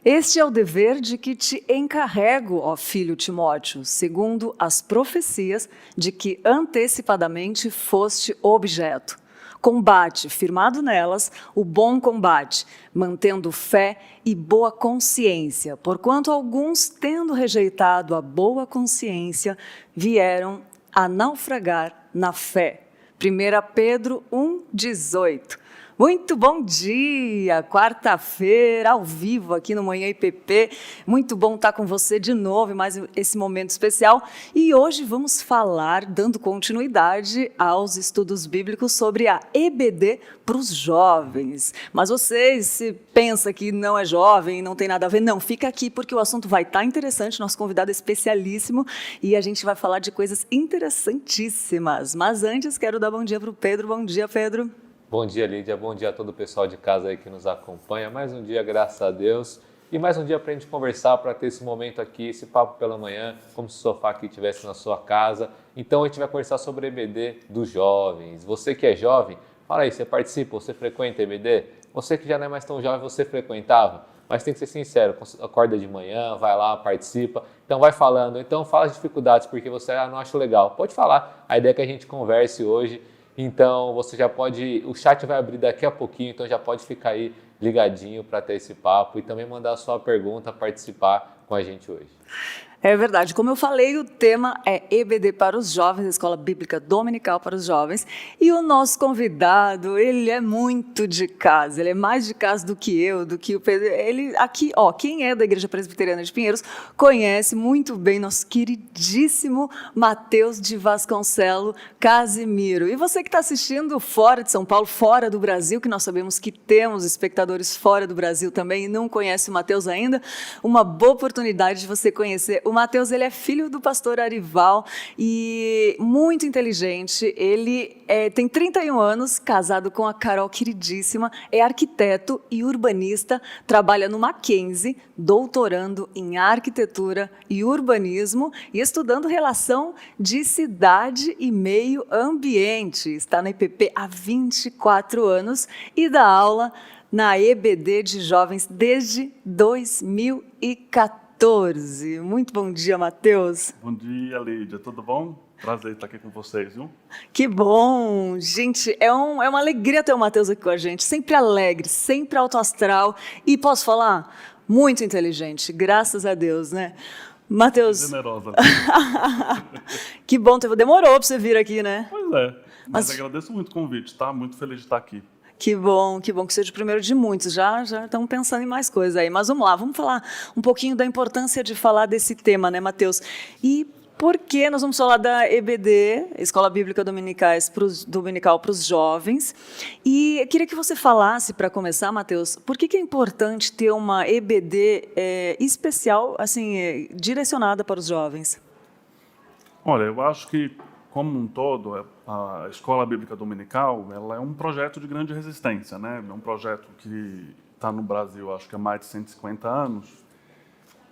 Este é o dever de que te encarrego, ó filho Timóteo, segundo as profecias de que antecipadamente foste objeto. Combate, firmado nelas, o bom combate, mantendo fé e boa consciência, porquanto alguns, tendo rejeitado a boa consciência, vieram a naufragar na fé. 1 Pedro 1,18. Muito bom dia, quarta-feira, ao vivo aqui no Manhã IPP. Muito bom estar com você de novo em mais esse momento especial. E hoje vamos falar, dando continuidade aos estudos bíblicos sobre a EBD para os jovens. Mas você, se pensa que não é jovem, não tem nada a ver, não, fica aqui porque o assunto vai estar interessante, nosso convidado é especialíssimo e a gente vai falar de coisas interessantíssimas. Mas antes, quero dar bom dia para o Pedro. Bom dia, Pedro. Bom dia, Lídia. Bom dia a todo o pessoal de casa aí que nos acompanha. Mais um dia, graças a Deus. E mais um dia para a gente conversar, para ter esse momento aqui, esse papo pela manhã, como se o sofá aqui estivesse na sua casa. Então, a gente vai conversar sobre EBD dos jovens. Você que é jovem, fala aí, você participa, você frequenta EBD? Você que já não é mais tão jovem, você frequentava? Mas tem que ser sincero, acorda de manhã, vai lá, participa. Então, vai falando. Então, fala as dificuldades, porque você não acha legal. Pode falar. A ideia é que a gente converse hoje. Então, você já pode, o chat vai abrir daqui a pouquinho, então já pode ficar aí ligadinho para ter esse papo e também mandar a sua pergunta, participar com a gente hoje. É verdade. Como eu falei, o tema é EBD para os jovens, Escola Bíblica Dominical para os jovens. E o nosso convidado, ele é muito de casa, ele é mais de casa do que eu, do que o Pedro. Ele aqui, ó, quem é da Igreja Presbiteriana de Pinheiros conhece muito bem nosso queridíssimo Mateus de Vasconcelo Casimiro. E você que está assistindo fora de São Paulo, fora do Brasil, que nós sabemos que temos espectadores fora do Brasil também e não conhece o Mateus ainda, uma boa oportunidade de você conhecer. O Mateus, ele é filho do pastor Arival e muito inteligente. Ele tem 31 anos, casado com a Carol queridíssima, é arquiteto e urbanista, trabalha no Mackenzie, doutorando em arquitetura e urbanismo e estudando relação de cidade e meio ambiente. Está na IPP há 24 anos e dá aula na EBD de jovens desde 2014. Muito bom dia, Mateus. Bom dia, Lídia. Tudo bom? Prazer estar aqui com vocês, viu? Que bom! Gente, é uma alegria ter o Mateus aqui com a gente. Sempre alegre, sempre alto astral. E posso falar? Muito inteligente, graças a Deus, né? Mateus... Generosa. Que bom, demorou para você vir aqui, né? Pois é, mas agradeço muito o convite, tá? Muito feliz de estar aqui. Que bom que seja o primeiro de muitos. Já estamos pensando em mais coisas aí. Mas vamos lá, vamos falar um pouquinho da importância de falar desse tema, né, Mateus? E por que nós vamos falar da EBD, Escola Bíblica Dominical para os jovens? E eu queria que você falasse, para começar, Mateus, por que é importante ter uma EBD especial, assim, direcionada para os jovens? Olha, eu acho que, como um todo, a Escola Bíblica Dominical, ela é um projeto de grande resistência, né? É um projeto que está no Brasil, acho que há mais de 150 anos,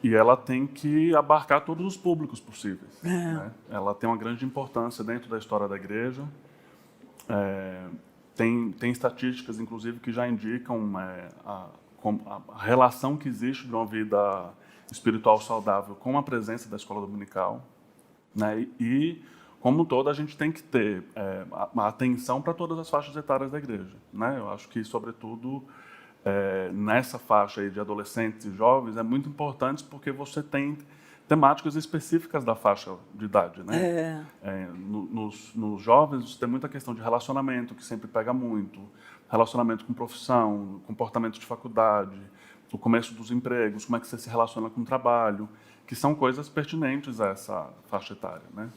e ela tem que abarcar todos os públicos possíveis. Né? Ela tem uma grande importância dentro da história da igreja. Tem estatísticas, inclusive, que já indicam a relação que existe de uma vida espiritual saudável com a presença da escola dominical. Né? E, como um todo, a gente tem que ter a atenção para todas as faixas etárias da igreja. Né? Eu acho que, sobretudo, nessa faixa aí de adolescentes e jovens, é muito importante porque você tem temáticas específicas da faixa de idade. Né? Nos jovens, você tem muita questão de relacionamento, que sempre pega muito, relacionamento com profissão, comportamento de faculdade, o começo dos empregos, como é que você se relaciona com o trabalho, que são coisas pertinentes a essa faixa etária. Né?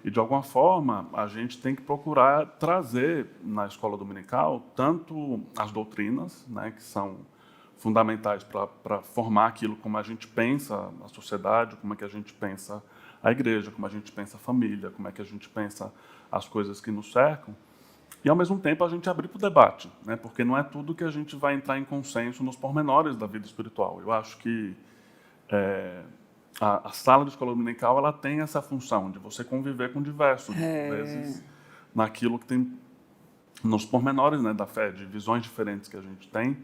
E, de alguma forma, a gente tem que procurar trazer na escola dominical tanto as doutrinas, né, que são fundamentais para formar aquilo como a gente pensa a sociedade, como é que a gente pensa a igreja, como a gente pensa a família, como é que a gente pensa as coisas que nos cercam, e, ao mesmo tempo, a gente abrir para o debate, né, porque não é tudo que a gente vai entrar em consenso nos pormenores da vida espiritual. Eu acho que a sala de escola dominical, ela tem essa função de você conviver com diversos, vezes, naquilo que tem nos pormenores, né, da fé, de visões diferentes que a gente tem,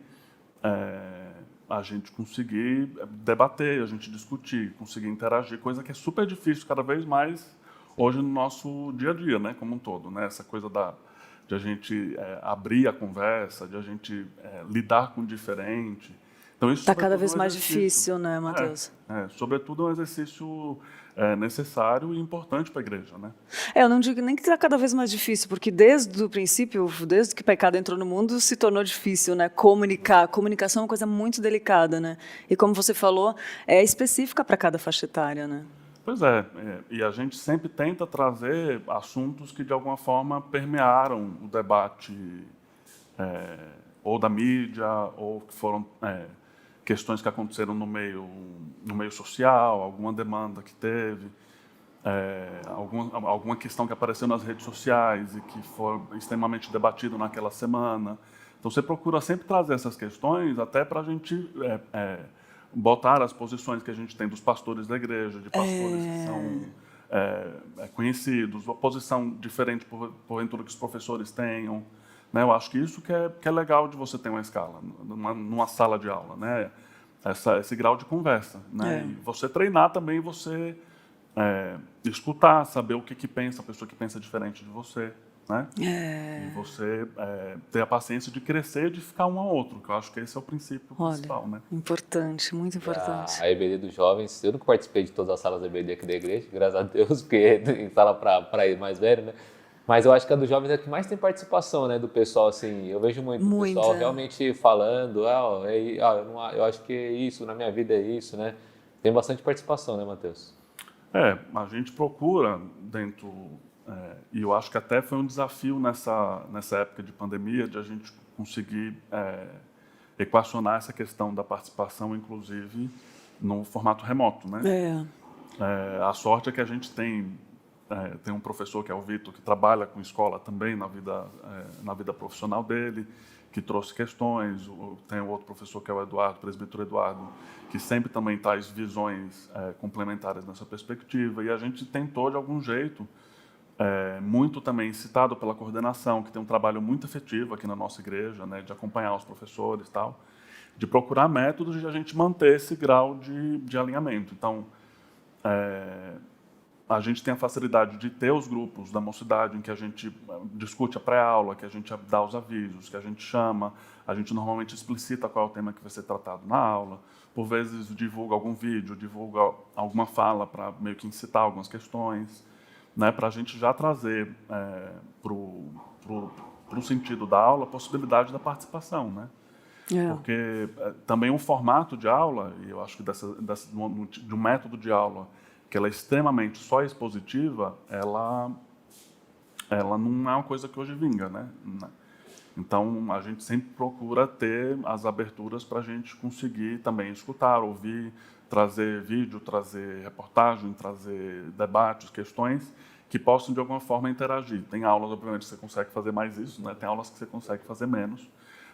a gente conseguir debater, a gente discutir, conseguir interagir, coisa que é super difícil cada vez mais hoje no nosso dia a dia, né, como um todo, né, essa coisa de a gente abrir a conversa, de a gente lidar com o diferente. Então, isso Está cada sobretudo, vez é um mais exercício. difícil, né, Matheus? Sobretudo, é um exercício necessário e importante para a igreja, né? Eu não digo nem que está cada vez mais difícil, porque desde o princípio, desde que o pecado entrou no mundo, se tornou difícil, né? Comunicar. Comunicação é uma coisa muito delicada, né? E como você falou, é específica para cada faixa etária, né? Pois é, e a gente sempre tenta trazer assuntos que, de alguma forma, permearam o debate ou da mídia, ou que foram questões que aconteceram no meio social, alguma demanda que teve, alguma questão que apareceu nas redes sociais e que foi extremamente debatido naquela semana. Então, você procura sempre trazer essas questões até para a gente botar as posições que a gente tem dos pastores da igreja, de pastores que são conhecidos, uma posição diferente, porventura, que os professores tenham. Né? Eu acho que isso que é legal de você ter uma escala, numa sala de aula, né? Esse grau de conversa. Né? E você treinar também, você escutar, saber o que pensa a pessoa que pensa diferente de você. Né? E você ter a paciência de crescer e de ficar um ao outro, que eu acho que esse é o princípio principal. Né? Importante, muito importante. A EBD dos jovens, eu nunca participei de todas as salas da EBD aqui da igreja, graças a Deus, porque em sala para ir mais velho, né? Mas eu acho que a dos jovens é a que mais tem participação, né, do pessoal, assim, eu vejo muito o pessoal realmente falando, eu acho que é isso, na minha vida é isso, né? Tem bastante participação, né, Matheus? A gente procura dentro, e eu acho que até foi um desafio nessa época de pandemia, de a gente conseguir equacionar essa questão da participação, inclusive, no formato remoto, né? A sorte é que a gente tem um professor, que é o Vitor, que trabalha com escola também na vida profissional dele, que trouxe questões. Tem o outro professor, que é o Eduardo, o presbítero Eduardo, que sempre também traz visões complementares nessa perspectiva. E a gente tentou, de algum jeito, muito também citado pela coordenação, que tem um trabalho muito efetivo aqui na nossa igreja, né, de acompanhar os professores e tal, de procurar métodos de a gente manter esse grau de alinhamento. Então, a gente tem a facilidade de ter os grupos da mocidade em que a gente discute a pré-aula, que a gente dá os avisos, que a gente chama, a gente normalmente explicita qual é o tema que vai ser tratado na aula, por vezes divulga algum vídeo, divulga alguma fala para meio que incitar algumas questões, né, para a gente já trazer para o sentido da aula a possibilidade da participação, né? Porque também o formato de aula, e eu acho que de um método de aula que ela é extremamente só expositiva, ela não é uma coisa que hoje vinga, né? Então, a gente sempre procura ter as aberturas para a gente conseguir também escutar, ouvir, trazer vídeo, trazer reportagem, trazer debates, questões que possam, de alguma forma, interagir. Tem aulas, obviamente, que você consegue fazer mais isso, né? Tem aulas que você consegue fazer menos,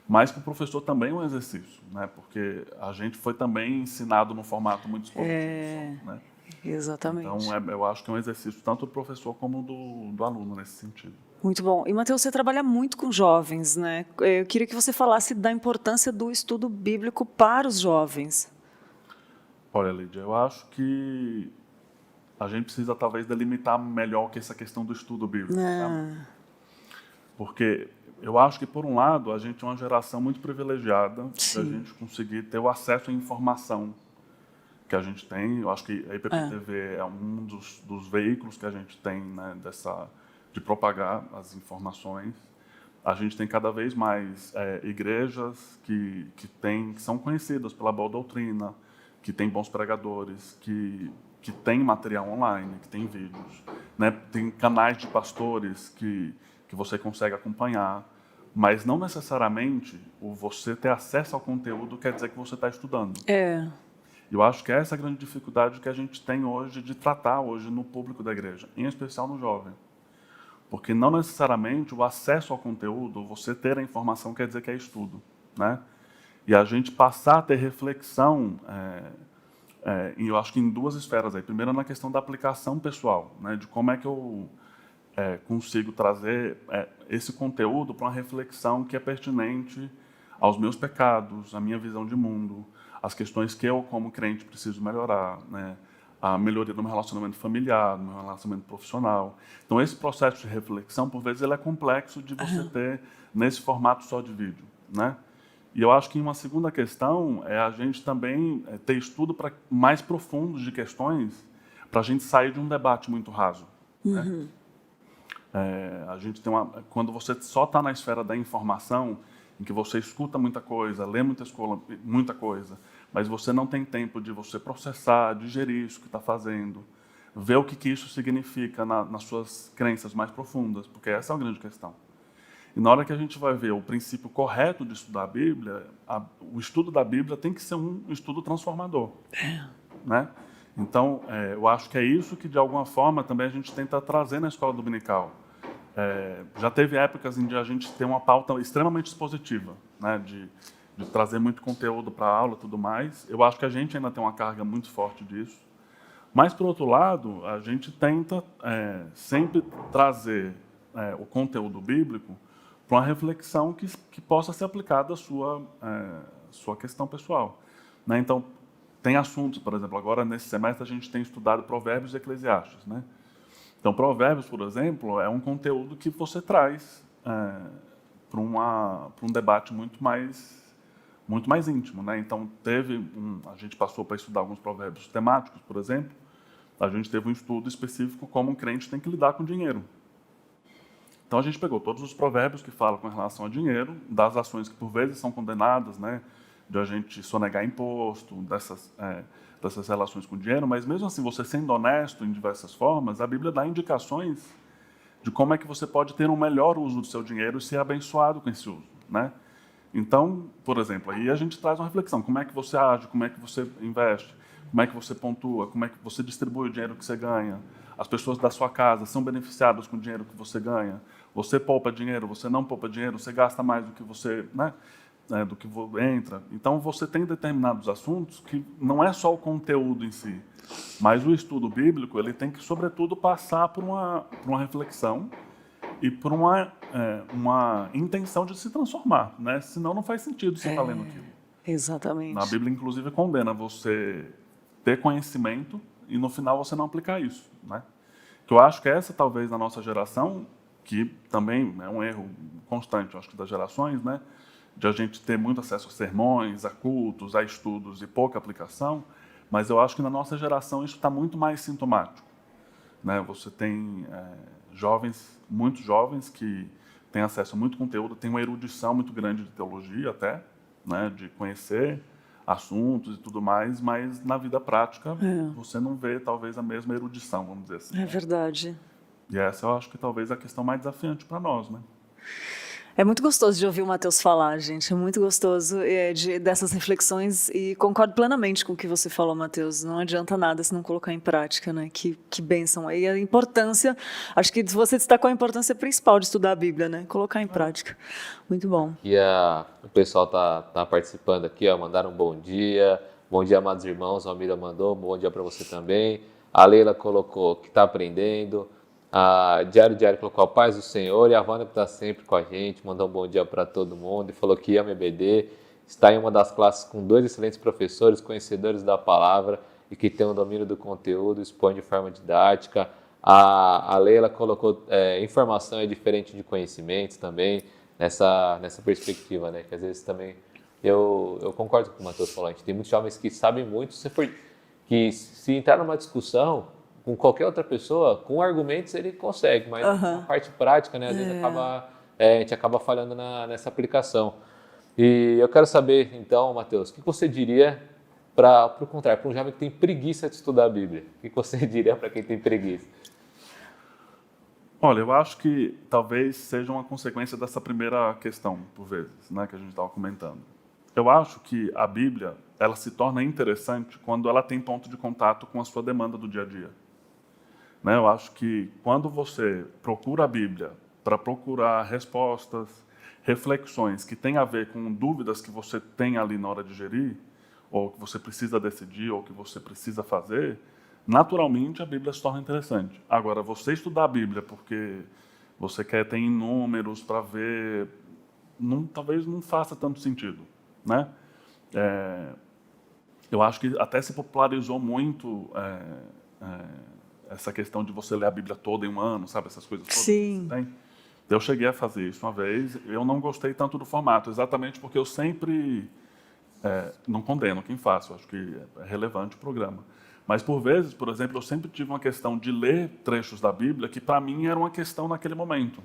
mas que o professor também é um exercício, né? Porque a gente foi também ensinado no formato muito expositivo, né? Exatamente. Então, eu acho que é um exercício tanto do professor como do aluno nesse sentido. Muito bom. E, Matheus, você trabalha muito com jovens, né? Eu queria que você falasse da importância do estudo bíblico para os jovens. Olha, Lídia, eu acho que a gente precisa, talvez, delimitar melhor que essa questão do estudo bíblico. Tá? Porque eu acho que, por um lado, a gente é uma geração muito privilegiada de a gente conseguir ter o acesso à informação que a gente tem. Eu acho que a IPP-TV é um dos veículos que a gente tem, né, de propagar as informações. A gente tem cada vez mais igrejas que são conhecidas pela boa doutrina, que têm bons pregadores, que têm material online, que têm vídeos, né? Tem canais de pastores que você consegue acompanhar, mas não necessariamente você ter acesso ao conteúdo quer dizer que você está estudando. Eu acho que essa é a grande dificuldade que a gente tem hoje de tratar hoje no público da igreja, em especial no jovem. Porque não necessariamente o acesso ao conteúdo, você ter a informação, quer dizer que é estudo, né? E a gente passar a ter reflexão, eu acho que em duas esferas aí. Primeiro, na questão da aplicação pessoal, né? De como é que eu consigo trazer esse conteúdo para uma reflexão que é pertinente aos meus pecados, à minha visão de mundo, às questões que eu, como crente, preciso melhorar, né? A melhoria do meu relacionamento familiar, do meu relacionamento profissional. Então, esse processo de reflexão, por vezes, ele é complexo de você ter nesse formato só de vídeo, né? E eu acho que uma segunda questão é a gente também ter estudo mais profundos de questões para a gente sair de um debate muito raso, né? A gente tem quando você só está na esfera da informação, em que você escuta muita coisa, lê muita coisa, mas você não tem tempo de você processar, digerir isso que está fazendo, ver o que isso significa nas suas crenças mais profundas, porque essa é uma grande questão. E na hora que a gente vai ver o princípio correto de estudar a Bíblia, o estudo da Bíblia tem que ser um estudo transformador, né? Então, eu acho que é isso que, de alguma forma, também a gente tenta trazer na escola dominical. Já teve épocas em que a gente tem uma pauta extremamente expositiva, né, de trazer muito conteúdo para a aula e tudo mais. Eu acho que a gente ainda tem uma carga muito forte disso. Mas, por outro lado, a gente tenta sempre trazer o conteúdo bíblico para uma reflexão que possa ser aplicada à sua questão pessoal, né? Então, tem assuntos, por exemplo, agora nesse semestre a gente tem estudado Provérbios e Eclesiastes, né? Então, Provérbios, por exemplo, é um conteúdo que você traz para um debate muito mais íntimo, né? Então, a gente passou para estudar alguns provérbios temáticos, por exemplo. A gente teve um estudo específico como um crente tem que lidar com dinheiro. Então, a gente pegou todos os provérbios que falam com relação a dinheiro, das ações que por vezes são condenadas, né? De a gente sonegar imposto, dessas relações com o dinheiro, mas mesmo assim, você sendo honesto em diversas formas, a Bíblia dá indicações de como é que você pode ter um melhor uso do seu dinheiro e ser abençoado com esse uso, né? Então, por exemplo, aí a gente traz uma reflexão, como é que você age, como é que você investe, como é que você pontua, como é que você distribui o dinheiro que você ganha, as pessoas da sua casa são beneficiadas com o dinheiro que você ganha, você poupa dinheiro, você não poupa dinheiro, você gasta mais do que você, né? Do que entra. Então, você tem determinados assuntos que não é só o conteúdo em si, mas o estudo bíblico ele tem que, sobretudo, passar por uma reflexão e por uma intenção de se transformar, né? Senão não faz sentido você estar lendo aquilo. Exatamente. A Bíblia, inclusive, condena você ter conhecimento e, no final, você não aplicar isso, né? Que eu acho que essa, talvez, na nossa geração, que também é um erro constante, eu acho que das gerações, né? De a gente ter muito acesso a sermões, a cultos, a estudos e pouca aplicação, mas eu acho que na nossa geração isso está muito mais sintomático, né? Você tem muitos jovens que têm acesso a muito conteúdo, têm uma erudição muito grande de teologia até, né? De conhecer assuntos e tudo mais, mas na vida prática você não vê talvez a mesma erudição, vamos dizer assim. É verdade. E essa eu acho que talvez é a questão mais desafiante para nós, né? É muito gostoso de ouvir o Matheus falar, gente. É muito gostoso dessas reflexões e concordo plenamente com o que você falou, Matheus. Não adianta nada se não colocar em prática, né? Que bênção. E a importância, acho que você destacou a importância principal de estudar a Bíblia, né? Colocar em prática. Muito bom. E o pessoal tá participando aqui, ó, mandaram um bom dia, amados irmãos, a Almira mandou, um bom dia para você também. A Leila colocou que está aprendendo. A Diário colocou a paz do Senhor, e a Wanda, que está sempre com a gente, mandou um bom dia para todo mundo e falou que ama EBD, está em uma das classes com 2 excelentes professores, conhecedores da palavra e que tem um domínio do conteúdo, expõe de forma didática. A Leila colocou informação é diferente de conhecimentos também, nessa perspectiva, né? Que às vezes também eu concordo com o Matheus falou, a gente tem muitos jovens que sabem muito, que se entrar numa discussão com qualquer outra pessoa, com argumentos ele consegue, mas na parte prática, né, às vezes a gente acaba falhando nessa aplicação. E eu quero saber, então, Matheus, o que você diria para o contrário, para um jovem que tem preguiça de estudar a Bíblia? O que você diria para quem tem preguiça? Olha, eu acho que talvez seja uma consequência dessa primeira questão, por vezes, né, que a gente estava comentando. Eu acho que a Bíblia ela se torna interessante quando ela tem ponto de contato com a sua demanda do dia a dia. Né, eu acho que quando você procura a Bíblia para procurar respostas, reflexões que têm a ver com dúvidas que você tem ali na hora de gerir, ou que você precisa decidir, ou que você precisa fazer, naturalmente a Bíblia se torna interessante. Agora, você estudar a Bíblia porque você quer ter números para ver talvez não faça tanto sentido, né? Eu acho que até se popularizou muito essa questão de você ler a Bíblia toda em um ano, sabe? Essas coisas todas. Sim. Tem. Eu cheguei a fazer isso uma vez, eu não gostei tanto do formato, exatamente porque eu sempre... não condeno quem faz, eu acho que é relevante o programa. Mas, por vezes, por exemplo, eu sempre tive uma questão de ler trechos da Bíblia que, para mim, era uma questão naquele momento.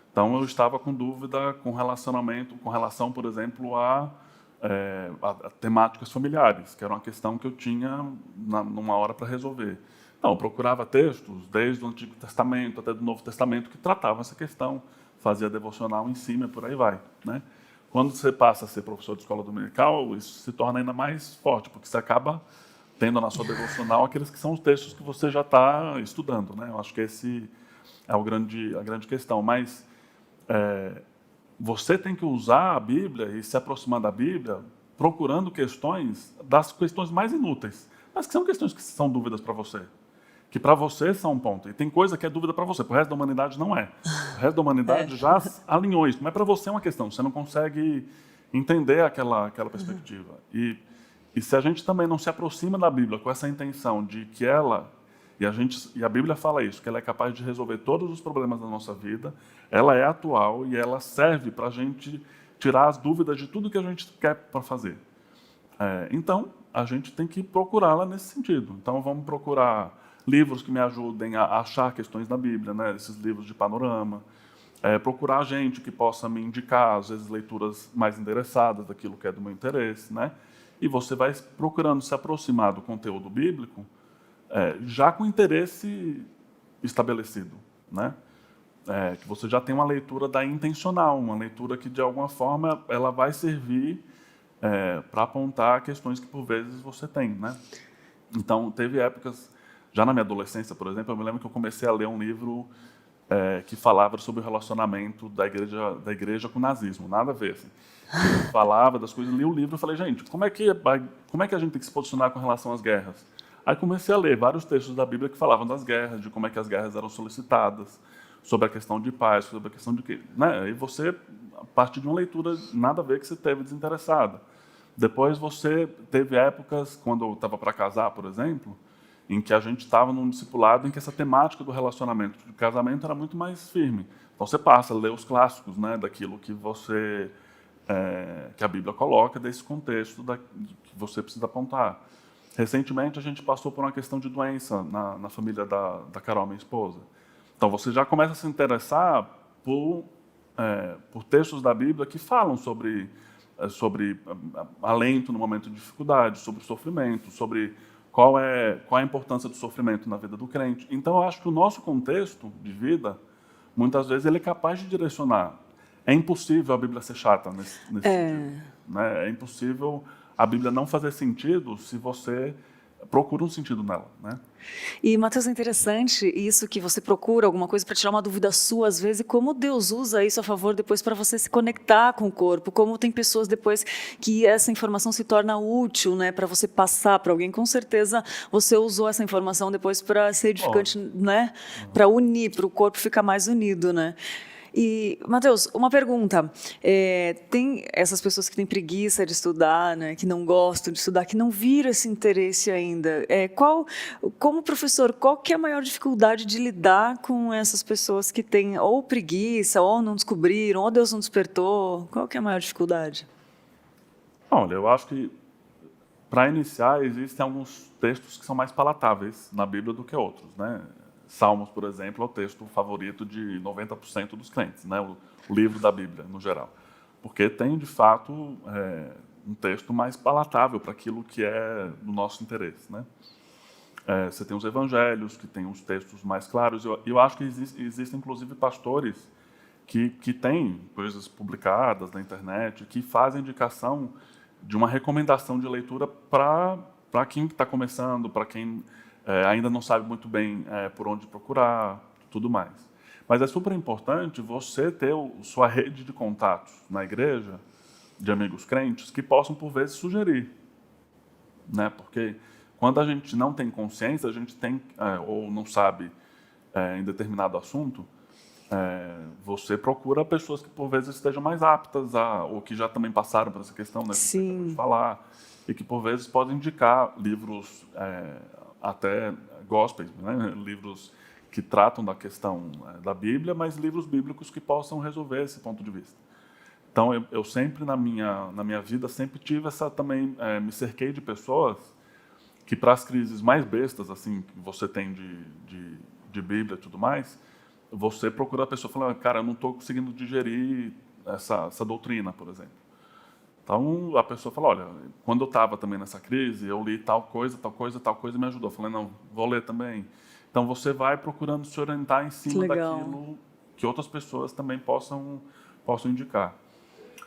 Então, eu estava com dúvida com relação, por exemplo, a temáticas familiares, que era uma questão que eu tinha numa hora para resolver. Então, eu procurava textos, desde o Antigo Testamento até do Novo Testamento, que tratavam essa questão, fazia devocional em cima e por aí vai, né? Quando você passa a ser professor de escola dominical, isso se torna ainda mais forte, porque você acaba tendo na sua devocional aqueles que são os textos que você já está estudando, né? Eu acho que esse é a grande questão. Mas você tem que usar a Bíblia e se aproximar da Bíblia procurando das questões mais inúteis, mas que são questões que são dúvidas para você. Que para você são um ponto. E tem coisa que é dúvida para você, para o resto da humanidade não é. O resto da humanidade já alinhou isso, mas para você é uma questão, você não consegue entender aquela perspectiva. E se a gente também não se aproxima da Bíblia com essa intenção de que e a Bíblia fala isso, que ela é capaz de resolver todos os problemas da nossa vida, ela é atual e ela serve para a gente tirar as dúvidas de tudo que a gente quer para fazer. Então, a gente tem que procurá-la nesse sentido. Então, vamos procurar livros que me ajudem a achar questões da Bíblia, né? Esses livros de panorama. Procurar gente que possa me indicar, às vezes, leituras mais endereçadas daquilo que é do meu interesse, né? E você vai procurando se aproximar do conteúdo bíblico já com interesse estabelecido, né? Que você já tem uma leitura intencional, uma leitura que, de alguma forma, ela vai servir para apontar questões que, por vezes, você tem, né? Então, teve épocas, já na minha adolescência, por exemplo, eu me lembro que eu comecei a ler um livro que falava sobre o relacionamento da igreja com o nazismo, nada a ver, assim. Falava das coisas, li o livro e falei, gente, como é que a gente tem que se posicionar com relação às guerras? Aí comecei a ler vários textos da Bíblia que falavam das guerras, de como é que as guerras eram solicitadas, sobre a questão de paz, sobre a questão de quê, né? E você, a partir de uma leitura nada a ver que você teve desinteressada. Depois você teve épocas, quando eu estava para casar, por exemplo, em que a gente estava num discipulado em que essa temática do relacionamento, do casamento, era muito mais firme. Então você passa a ler os clássicos, né, daquilo que que a Bíblia coloca, desse contexto que você precisa apontar. Recentemente a gente passou por uma questão de doença na família da Carol, minha esposa. Então você já começa a se interessar por textos da Bíblia que falam sobre alento no momento de dificuldade, sobre sofrimento, sobre qual é a importância do sofrimento na vida do crente. Então, eu acho que o nosso contexto de vida, muitas vezes, ele é capaz de direcionar. É impossível a Bíblia ser chata nesse sentido, né? É impossível a Bíblia não fazer sentido se você procura um sentido nela, né? E, Mateus, é interessante isso que você procura alguma coisa para tirar uma dúvida sua, às vezes, e como Deus usa isso a favor depois para você se conectar com o corpo, como tem pessoas depois que essa informação se torna útil, né, para você passar para alguém. Com certeza você usou essa informação depois para ser edificante, né, para unir, para o corpo ficar mais unido, né? E, Mateus, uma pergunta. Tem essas pessoas que têm preguiça de estudar, né, que não gostam de estudar, que não viram esse interesse ainda. Como professor, qual que é a maior dificuldade de lidar com essas pessoas que têm ou preguiça, ou não descobriram, ou Deus não despertou? Qual que é a maior dificuldade? Olha, eu acho que, para iniciar, existem alguns textos que são mais palatáveis na Bíblia do que outros, né? Salmos, por exemplo, é o texto favorito de 90% dos crentes, né? O livro da Bíblia, no geral. Porque tem, de fato, um texto mais palatável para aquilo que é do nosso interesse, né? Você tem os evangelhos, que tem os textos mais claros. Eu acho que existem, inclusive, pastores que têm coisas publicadas na internet, que fazem indicação de uma recomendação de leitura para quem está começando, para quem ainda não sabe muito bem por onde procurar, tudo mais. Mas é super importante você ter sua rede de contatos na igreja, de amigos crentes, que possam, por vezes, sugerir, né? Porque quando a gente não tem consciência, a gente tem, ou não sabe em determinado assunto, você procura pessoas que por vezes estejam mais aptas ou que já também passaram por essa questão, né, Sim. de falar, e que por vezes podem indicar livros até gospels, né, livros que tratam da questão da Bíblia, mas livros bíblicos que possam resolver esse ponto de vista. Então eu sempre na minha vida sempre tive também me cerquei de pessoas que para as crises mais bestas assim que você tem de Bíblia e tudo mais, você procura a pessoa falando, cara, eu não estou conseguindo digerir essa doutrina, por exemplo. Então a pessoa fala, olha, quando eu estava também nessa crise, eu li tal coisa e me ajudou. Eu falei, não, vou ler também. Então você vai procurando se orientar em cima daquilo que outras pessoas também possam indicar.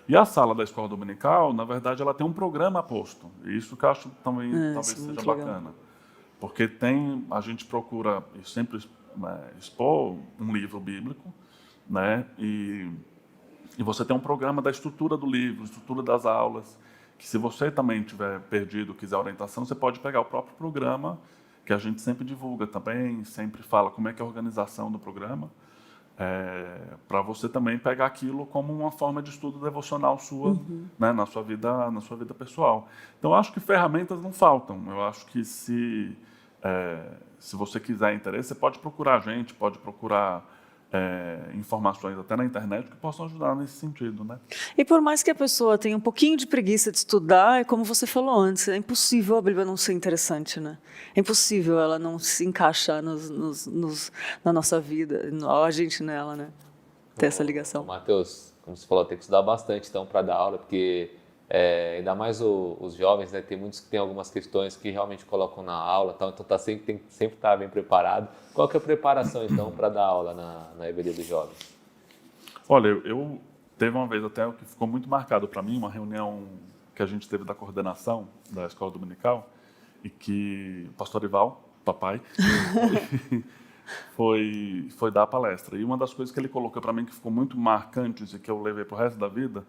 E a sala da escola dominical, na verdade, ela tem um programa posto. E isso que eu acho também talvez seja bacana. Porque a gente procura sempre expor um livro bíblico, né? E você tem um programa da estrutura do livro, estrutura das aulas, que se você também tiver perdido, quiser orientação, você pode pegar o próprio programa, que a gente sempre divulga também, sempre fala como é que é a organização do programa, para você também pegar aquilo como uma forma de estudo devocional sua, né, na sua vida pessoal. Então, eu acho que ferramentas não faltam. Eu acho que se você quiser interesse, você pode procurar a gente, pode procurar informações até na internet que possam ajudar nesse sentido, né? E por mais que a pessoa tenha um pouquinho de preguiça de estudar, é como você falou antes, é impossível a Bíblia não ser interessante, né? É impossível ela não se encaixar na nossa vida, a gente nela, né? Ter essa ligação. Matheus, como você falou, tem que estudar bastante então para dar aula, porque ainda mais os jovens, né? Tem muitos que têm algumas questões que realmente colocam na aula, então tem que sempre estar bem preparado. Qual que é a preparação então para dar aula na EBD dos jovens? Olha, eu teve uma vez até que ficou muito marcado para mim, uma reunião que a gente teve da coordenação da escola dominical e que o pastor Ival, papai, foi dar a palestra. E uma das coisas que ele colocou para mim que ficou muito marcante e que eu levei para o resto da vida,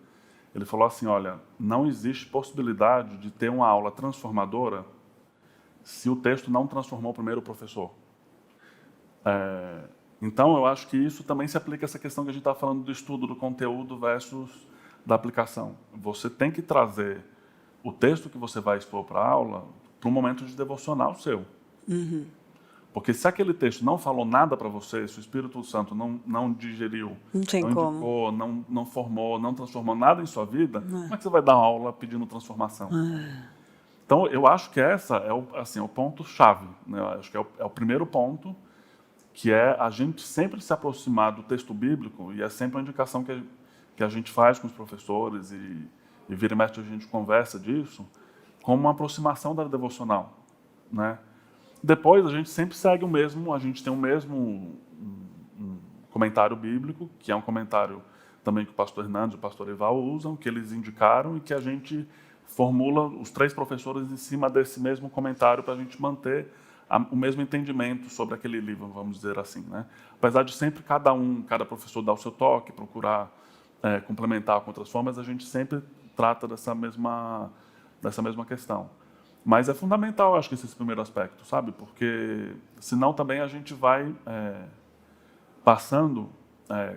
ele falou assim, olha, não existe possibilidade de ter uma aula transformadora se o texto não transformou primeiro o professor. Então, eu acho que isso também se aplica a essa questão que a gente está falando do estudo do conteúdo versus da aplicação. Você tem que trazer o texto que você vai expor para a aula para um momento de devocional seu. Porque se aquele texto não falou nada para você, se o Espírito Santo não digeriu, não indicou, não formou, não transformou nada em sua vida, como é que você vai dar uma aula pedindo transformação? Então, eu acho que essa é o ponto-chave, né? Eu acho que é o primeiro ponto, que é a gente sempre se aproximar do texto bíblico, e é sempre uma indicação que a gente faz com os professores, e vira e mexe a gente conversa disso, como uma aproximação da devocional, né? Depois, a gente sempre segue a gente tem o mesmo um comentário bíblico, que é um comentário também que o pastor Hernandes e o pastor Ival usam, que eles indicaram, e que a gente formula os 3 professores em cima desse mesmo comentário para a gente manter o mesmo entendimento sobre aquele livro, vamos dizer assim, né? Apesar de sempre cada professor dar o seu toque, procurar complementar com outras formas, a gente sempre trata dessa mesma questão. Mas é fundamental, acho que esse primeiro aspecto, sabe? Porque senão também a gente vai passando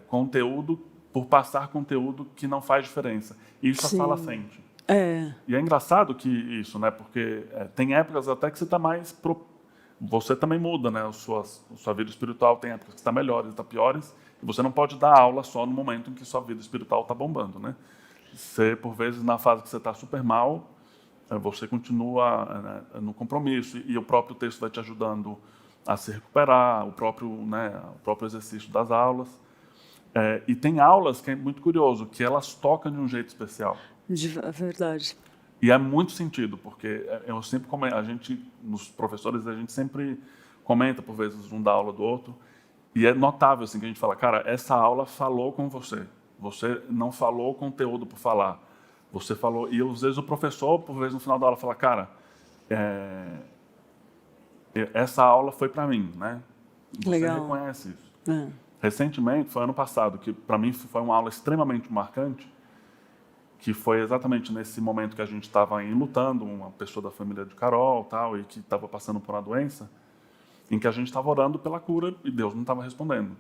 conteúdo por passar conteúdo que não faz diferença. E isso a sala sente. E é engraçado que isso, né? Porque tem épocas até que você está mais... Você também muda, né? Sua vida espiritual tem épocas que está melhores, está piores. E você não pode dar aula só no momento em que sua vida espiritual está bombando, né? Você, por vezes, na fase que você está super mal, você continua no compromisso. E o próprio texto vai te ajudando a se recuperar, o próprio exercício das aulas. E tem aulas que é muito curioso, que elas tocam de um jeito especial. É verdade. E é muito sentido, porque eu sempre nos professores, a gente sempre comenta, por vezes, um da aula do outro, e é notável assim, que a gente fala, cara, essa aula falou com você. Você não falou o conteúdo por falar. Você falou, e às vezes o professor, por vezes, no final da aula, fala, cara, essa aula foi para mim, né? Você reconhece isso. Recentemente, foi ano passado, que para mim foi uma aula extremamente marcante, que foi exatamente nesse momento que a gente estava lutando, uma pessoa da família de Carol, tal, e que estava passando por uma doença, em que a gente estava orando pela cura e Deus não estava respondendo.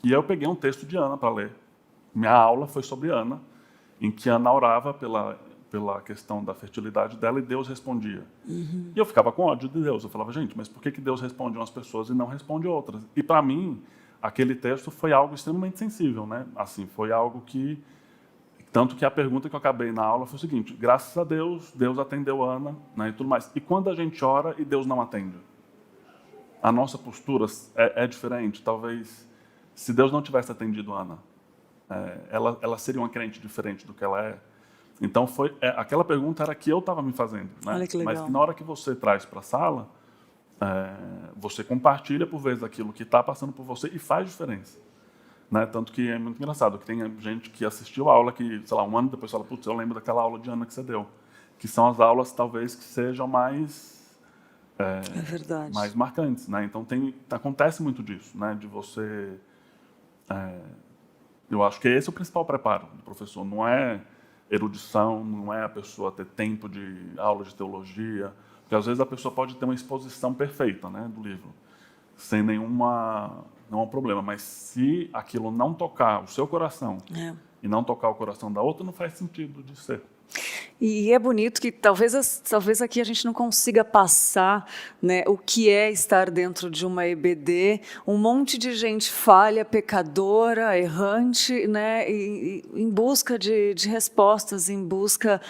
E eu peguei um texto de Ana para ler. Minha aula foi sobre Ana, em que Ana orava pela questão da fertilidade dela e Deus respondia. E eu ficava com ódio de Deus. Eu falava, gente, mas por que Deus responde umas pessoas e não responde outras? E para mim, aquele texto foi algo extremamente sensível, né? Assim, foi algo que... Tanto que a pergunta que eu acabei na aula foi o seguinte, graças a Deus, Deus atendeu Ana, né, e tudo mais. E quando a gente ora e Deus não atende? A nossa postura é diferente. Talvez, se Deus não tivesse atendido Ana, ela seria uma crente diferente do que ela é. Então, aquela pergunta era que eu estava me fazendo. Né? Olha que legal. Mas que na hora que você traz para a sala, você compartilha por vezes aquilo que está passando por você e faz diferença. Né? Tanto que é muito engraçado, que tem gente que assistiu a aula que, sei lá, um ano depois fala, putz, eu lembro daquela aula de Ana que você deu. Que são as aulas, talvez, que sejam mais... é verdade. mais marcantes. Né? Então, acontece muito disso, né? De você... eu acho que esse é o principal preparo do professor. Não é erudição, não é a pessoa ter tempo de aula de teologia, porque às vezes a pessoa pode ter uma exposição perfeita, né, do livro, sem nenhum problema, mas se aquilo não tocar o seu coração e não tocar o coração da outra, não faz sentido de ser. E é bonito que talvez aqui a gente não consiga passar, né, o que é estar dentro de uma EBD, um monte de gente falha, pecadora, errante, né, e em busca de respostas, em busca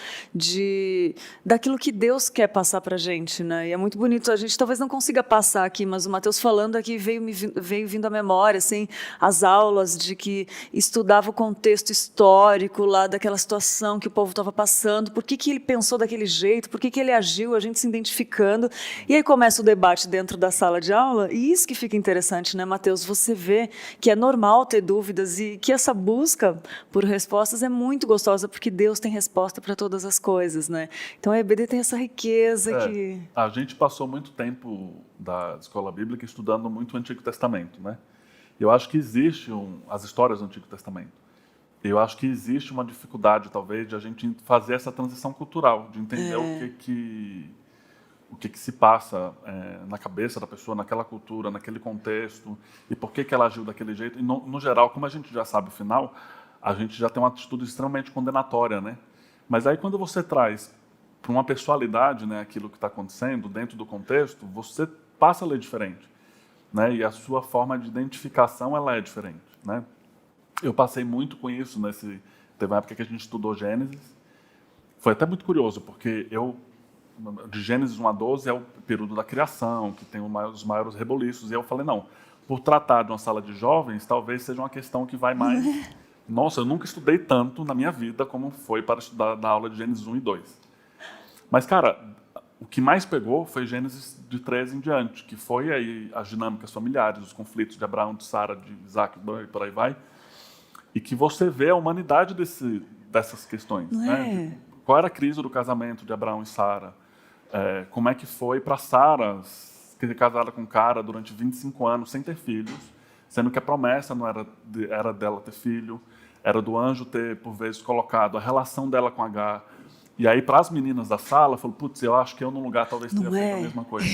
daquilo que Deus quer passar para a gente. Né? E é muito bonito, a gente talvez não consiga passar aqui, mas o Matheus falando aqui veio vindo à memória, assim, as aulas de que estudava o contexto histórico lá daquela situação que o povo estava passando, por que ele pensou daquele jeito, por que ele agiu, a gente se identificando. E aí começa o debate dentro da sala de aula, e isso que fica interessante, né, Matheus? Você vê que é normal ter dúvidas e que essa busca por respostas é muito gostosa, porque Deus tem resposta para todas as coisas, né? Então a EBD tem essa riqueza que... A gente passou muito tempo da escola bíblica estudando muito o Antigo Testamento, né? Eu acho que existe as histórias do Antigo Testamento. Eu acho que existe uma dificuldade, talvez, de a gente fazer essa transição cultural, de entender o que se passa na cabeça da pessoa, naquela cultura, naquele contexto, e por que ela agiu daquele jeito. E, no geral, como a gente já sabe o final, a gente já tem uma atitude extremamente condenatória, né? Mas aí, quando você traz para uma pessoalidade, né, aquilo que está acontecendo dentro do contexto, você passa a ler diferente, né? E a sua forma de identificação ela é diferente, né? Eu passei muito com isso teve uma época que a gente estudou Gênesis. Foi até muito curioso, porque de Gênesis 1 a 12 é o período da criação, que tem os maiores reboliços. E eu falei, não, por tratar de uma sala de jovens, talvez seja uma questão que vai mais... Nossa, eu nunca estudei tanto na minha vida como foi para estudar na aula de Gênesis 1 e 2. Mas, cara, o que mais pegou foi Gênesis de 13 em diante, que foi aí as dinâmicas familiares, os conflitos de Abraão, de Sara, de Isaac, e por aí vai. E que você vê a humanidade dessas questões. Né? Qual era a crise do casamento de Abraão e Sara? Como é que foi para Sara ser casada com um cara durante 25 anos sem ter filhos, sendo que a promessa não era dela ter filho, era do anjo ter, por vezes, colocado a relação dela com Agar. E aí, para as meninas da sala, falou, putz, eu acho que eu, num lugar, talvez teria feito a mesma coisa.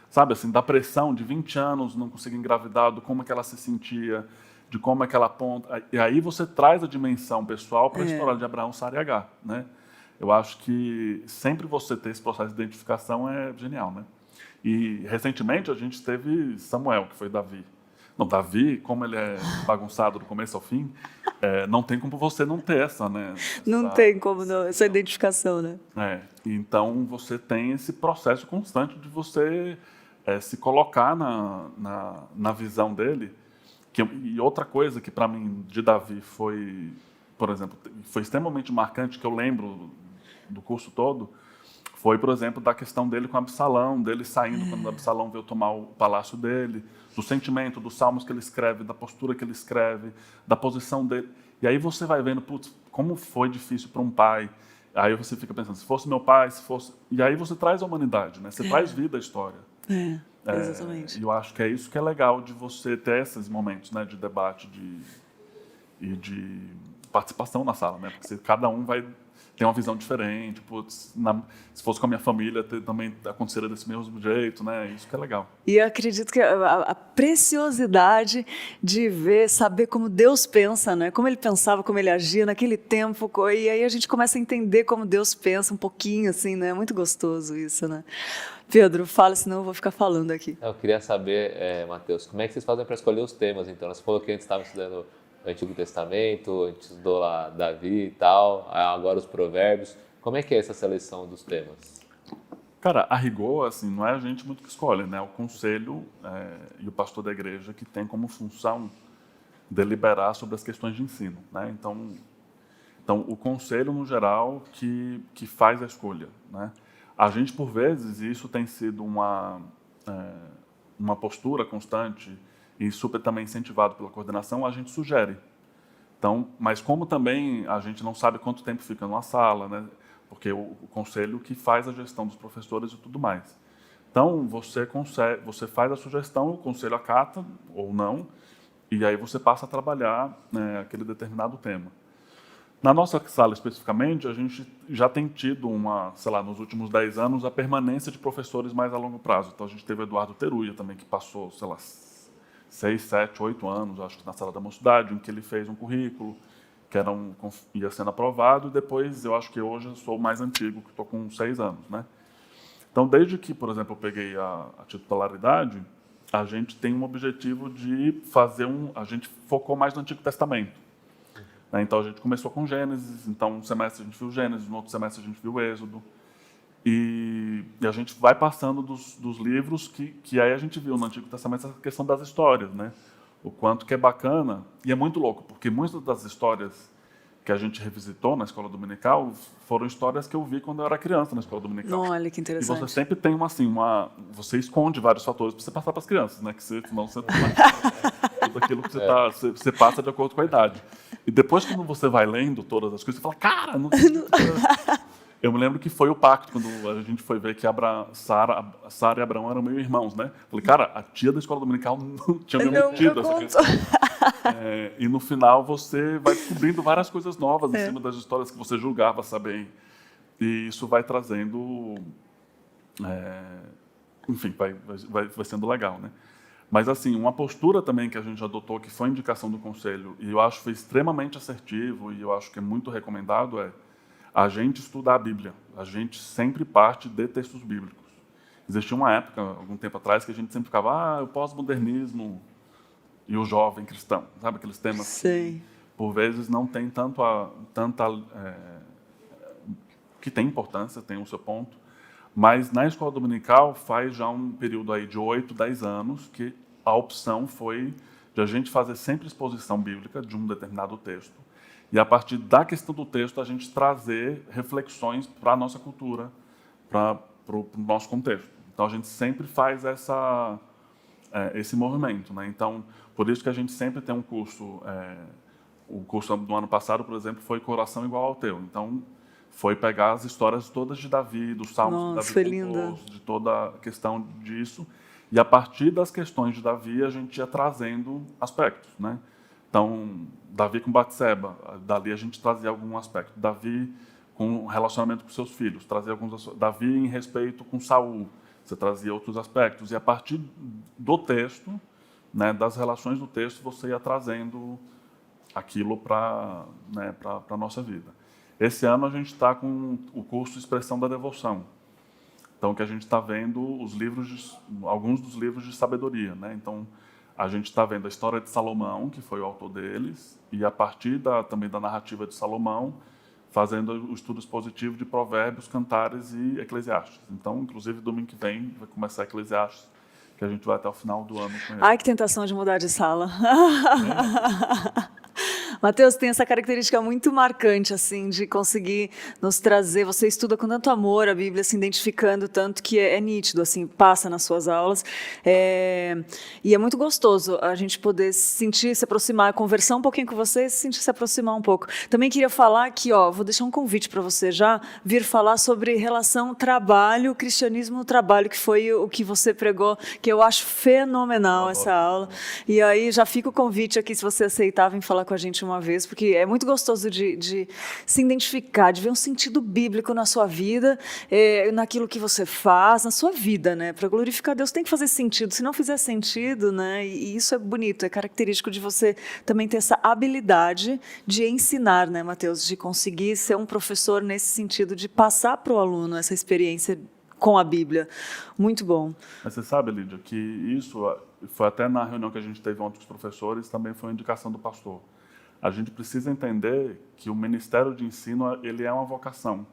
Sabe, assim, da pressão de 20 anos, não conseguir engravidar, do como é que ela se sentia, de como é que ela aponta. E aí você traz a dimensão pessoal para a história de Abraão, Sara e Agar, né? Eu acho que sempre você ter esse processo de identificação é genial, né? E, recentemente, a gente teve Samuel, que foi Davi. Não, Davi, como ele é bagunçado do começo ao fim, não tem como você não ter essa, né? Não tem como não, essa identificação, né? Então, você tem esse processo constante de você se colocar na visão dele. E outra coisa que, para mim, de Davi foi, por exemplo, foi extremamente marcante, que eu lembro do curso todo, foi, por exemplo, da questão dele com Absalão, dele saindo quando Absalão veio tomar o palácio dele, do sentimento, dos salmos que ele escreve, da postura que ele escreve, da posição dele. E aí você vai vendo, putz, como foi difícil para um pai. Aí você fica pensando, se fosse meu pai, se fosse... E aí você traz a humanidade, né? Você traz vida à história. Exatamente. E eu acho que é isso que é legal de você ter esses momentos, né, de debate e de participação na sala, né? Porque cada um vai tem uma visão diferente. Putz, se fosse com a minha família, também aconteceria desse mesmo jeito, né? Isso que é legal. E eu acredito que a preciosidade de ver, saber como Deus pensa, né? Como ele pensava, como ele agia naquele tempo, e aí a gente começa a entender como Deus pensa um pouquinho, assim, né? É muito gostoso isso, né? Pedro, fala, senão eu vou ficar falando aqui. Eu queria saber, Matheus, como é que vocês fazem para escolher os temas, então? Você falou que antes estava estudando o Antigo Testamento, a gente estudou lá Davi e tal, agora os Provérbios. Como é que é essa seleção dos temas? Cara, a rigor, assim, não é a gente muito que escolhe, né? O conselho e o pastor da igreja que tem como função deliberar sobre as questões de ensino, né? Então o conselho, no geral, que faz a escolha, né? A gente, por vezes, e isso tem sido uma postura constante e super também incentivado pela coordenação, a gente sugere. Então, mas como também a gente não sabe quanto tempo fica numa sala, né? Porque o conselho que faz a gestão dos professores e tudo mais. Então, você faz a sugestão, o conselho acata ou não, e aí você passa a trabalhar, né, aquele determinado tema. Na nossa sala, especificamente, a gente já tem tido nos últimos 10 anos, a permanência de professores mais a longo prazo. Então, a gente teve o Eduardo Teruya também, que passou, 6, 7, 8 anos, acho que na sala da mocidade, em que ele fez um currículo que ia sendo aprovado, e depois, eu acho que hoje eu sou o mais antigo, que estou com 6 anos, né? Então, desde que, por exemplo, eu peguei a titularidade, a gente tem um objetivo de a gente focou mais no Antigo Testamento. Então, a gente começou com Gênesis, então um semestre a gente viu Gênesis, no outro semestre a gente viu Êxodo, e a gente vai passando dos livros que aí a gente viu no Antigo Testamento essa questão das histórias, né? O quanto que é bacana, e é muito louco, porque muitas das histórias que a gente revisitou na escola dominical foram histórias que eu vi quando eu era criança na escola dominical. Olha que interessante. E você sempre tem você esconde vários fatores para você passar para as crianças, né? Que senão você tudo aquilo que você passa de acordo com a idade. E depois, quando você vai lendo todas as coisas, você fala, cara, não tem. Eu me lembro que foi o pacto, quando a gente foi ver que Sara e Abraão eram meio irmãos, né? Falei, cara, a tia da escola dominical não tinha me metido essa questão. E no final você vai descobrindo várias coisas novas em cima das histórias que você julgava saber. E isso vai trazendo... enfim, vai sendo legal, né? Mas, assim, uma postura também que a gente adotou, que foi indicação do conselho, e eu acho que foi extremamente assertivo, e eu acho que é muito recomendado, a gente estudar a Bíblia. A gente sempre parte de textos bíblicos. Existia uma época, algum tempo atrás, que a gente sempre ficava, o pós-modernismo e o jovem cristão, sabe? Aqueles temas Sei. que, por vezes, não tem que tem importância, tem o seu ponto, mas na escola dominical faz já um período aí de 8, 10 anos que a opção foi de a gente fazer sempre exposição bíblica de um determinado texto. E a partir da questão do texto a gente trazer reflexões para a nossa cultura, para o nosso contexto. Então a gente sempre faz esse movimento, né? Então, por isso que a gente sempre tem um curso, o curso do ano passado, por exemplo, foi Coração Igual ao Teu. Então, foi pegar as histórias todas de Davi, dos salmos que Davi compôs, de toda a questão disso, e a partir das questões de Davi a gente ia trazendo aspectos, né? Então, Davi com Batseba, dali a gente trazia algum aspecto. Davi com relacionamento com seus filhos, trazia alguns. Davi em respeito com Saul, você trazia outros aspectos. E a partir do texto, né, das relações do texto, você ia trazendo aquilo para a nossa vida. Esse ano a gente está com o curso Expressão da Devoção. Então, que a gente está vendo alguns dos livros de sabedoria, né? Então, a gente está vendo a história de Salomão, que foi o autor deles, e a partir também da narrativa de Salomão, fazendo o estudo expositivo de Provérbios, Cantares e Eclesiastes. Então, inclusive, domingo que vem vai começar Eclesiastes, que a gente vai até o final do ano com ele. Ai, que tentação de mudar de sala. Matheus, tem essa característica muito marcante, assim, de conseguir nos trazer, você estuda com tanto amor a Bíblia, se identificando tanto que é nítido, assim, passa nas suas aulas, e é muito gostoso a gente poder sentir, se aproximar, conversar um pouquinho com você e sentir se aproximar um pouco. Também queria falar que, vou deixar um convite para você já vir falar sobre relação trabalho, cristianismo no trabalho, que foi o que você pregou, que eu acho fenomenal essa aula, e aí já fica o convite aqui, se você aceitar, vem falar com a gente uma vez, porque é muito gostoso de se identificar, de ver um sentido bíblico na sua vida, naquilo que você faz, na sua vida, né? Para glorificar Deus tem que fazer sentido. Se não fizer sentido, né? E isso é bonito, é característico de você também ter essa habilidade de ensinar, né, Mateus? De conseguir ser um professor nesse sentido, de passar para o aluno essa experiência com a Bíblia. Muito bom. Mas você sabe, Lídia, que isso foi até na reunião que a gente teve ontem com os professores, também foi uma indicação do pastor. A gente precisa entender que o ministério de ensino, ele é uma vocação.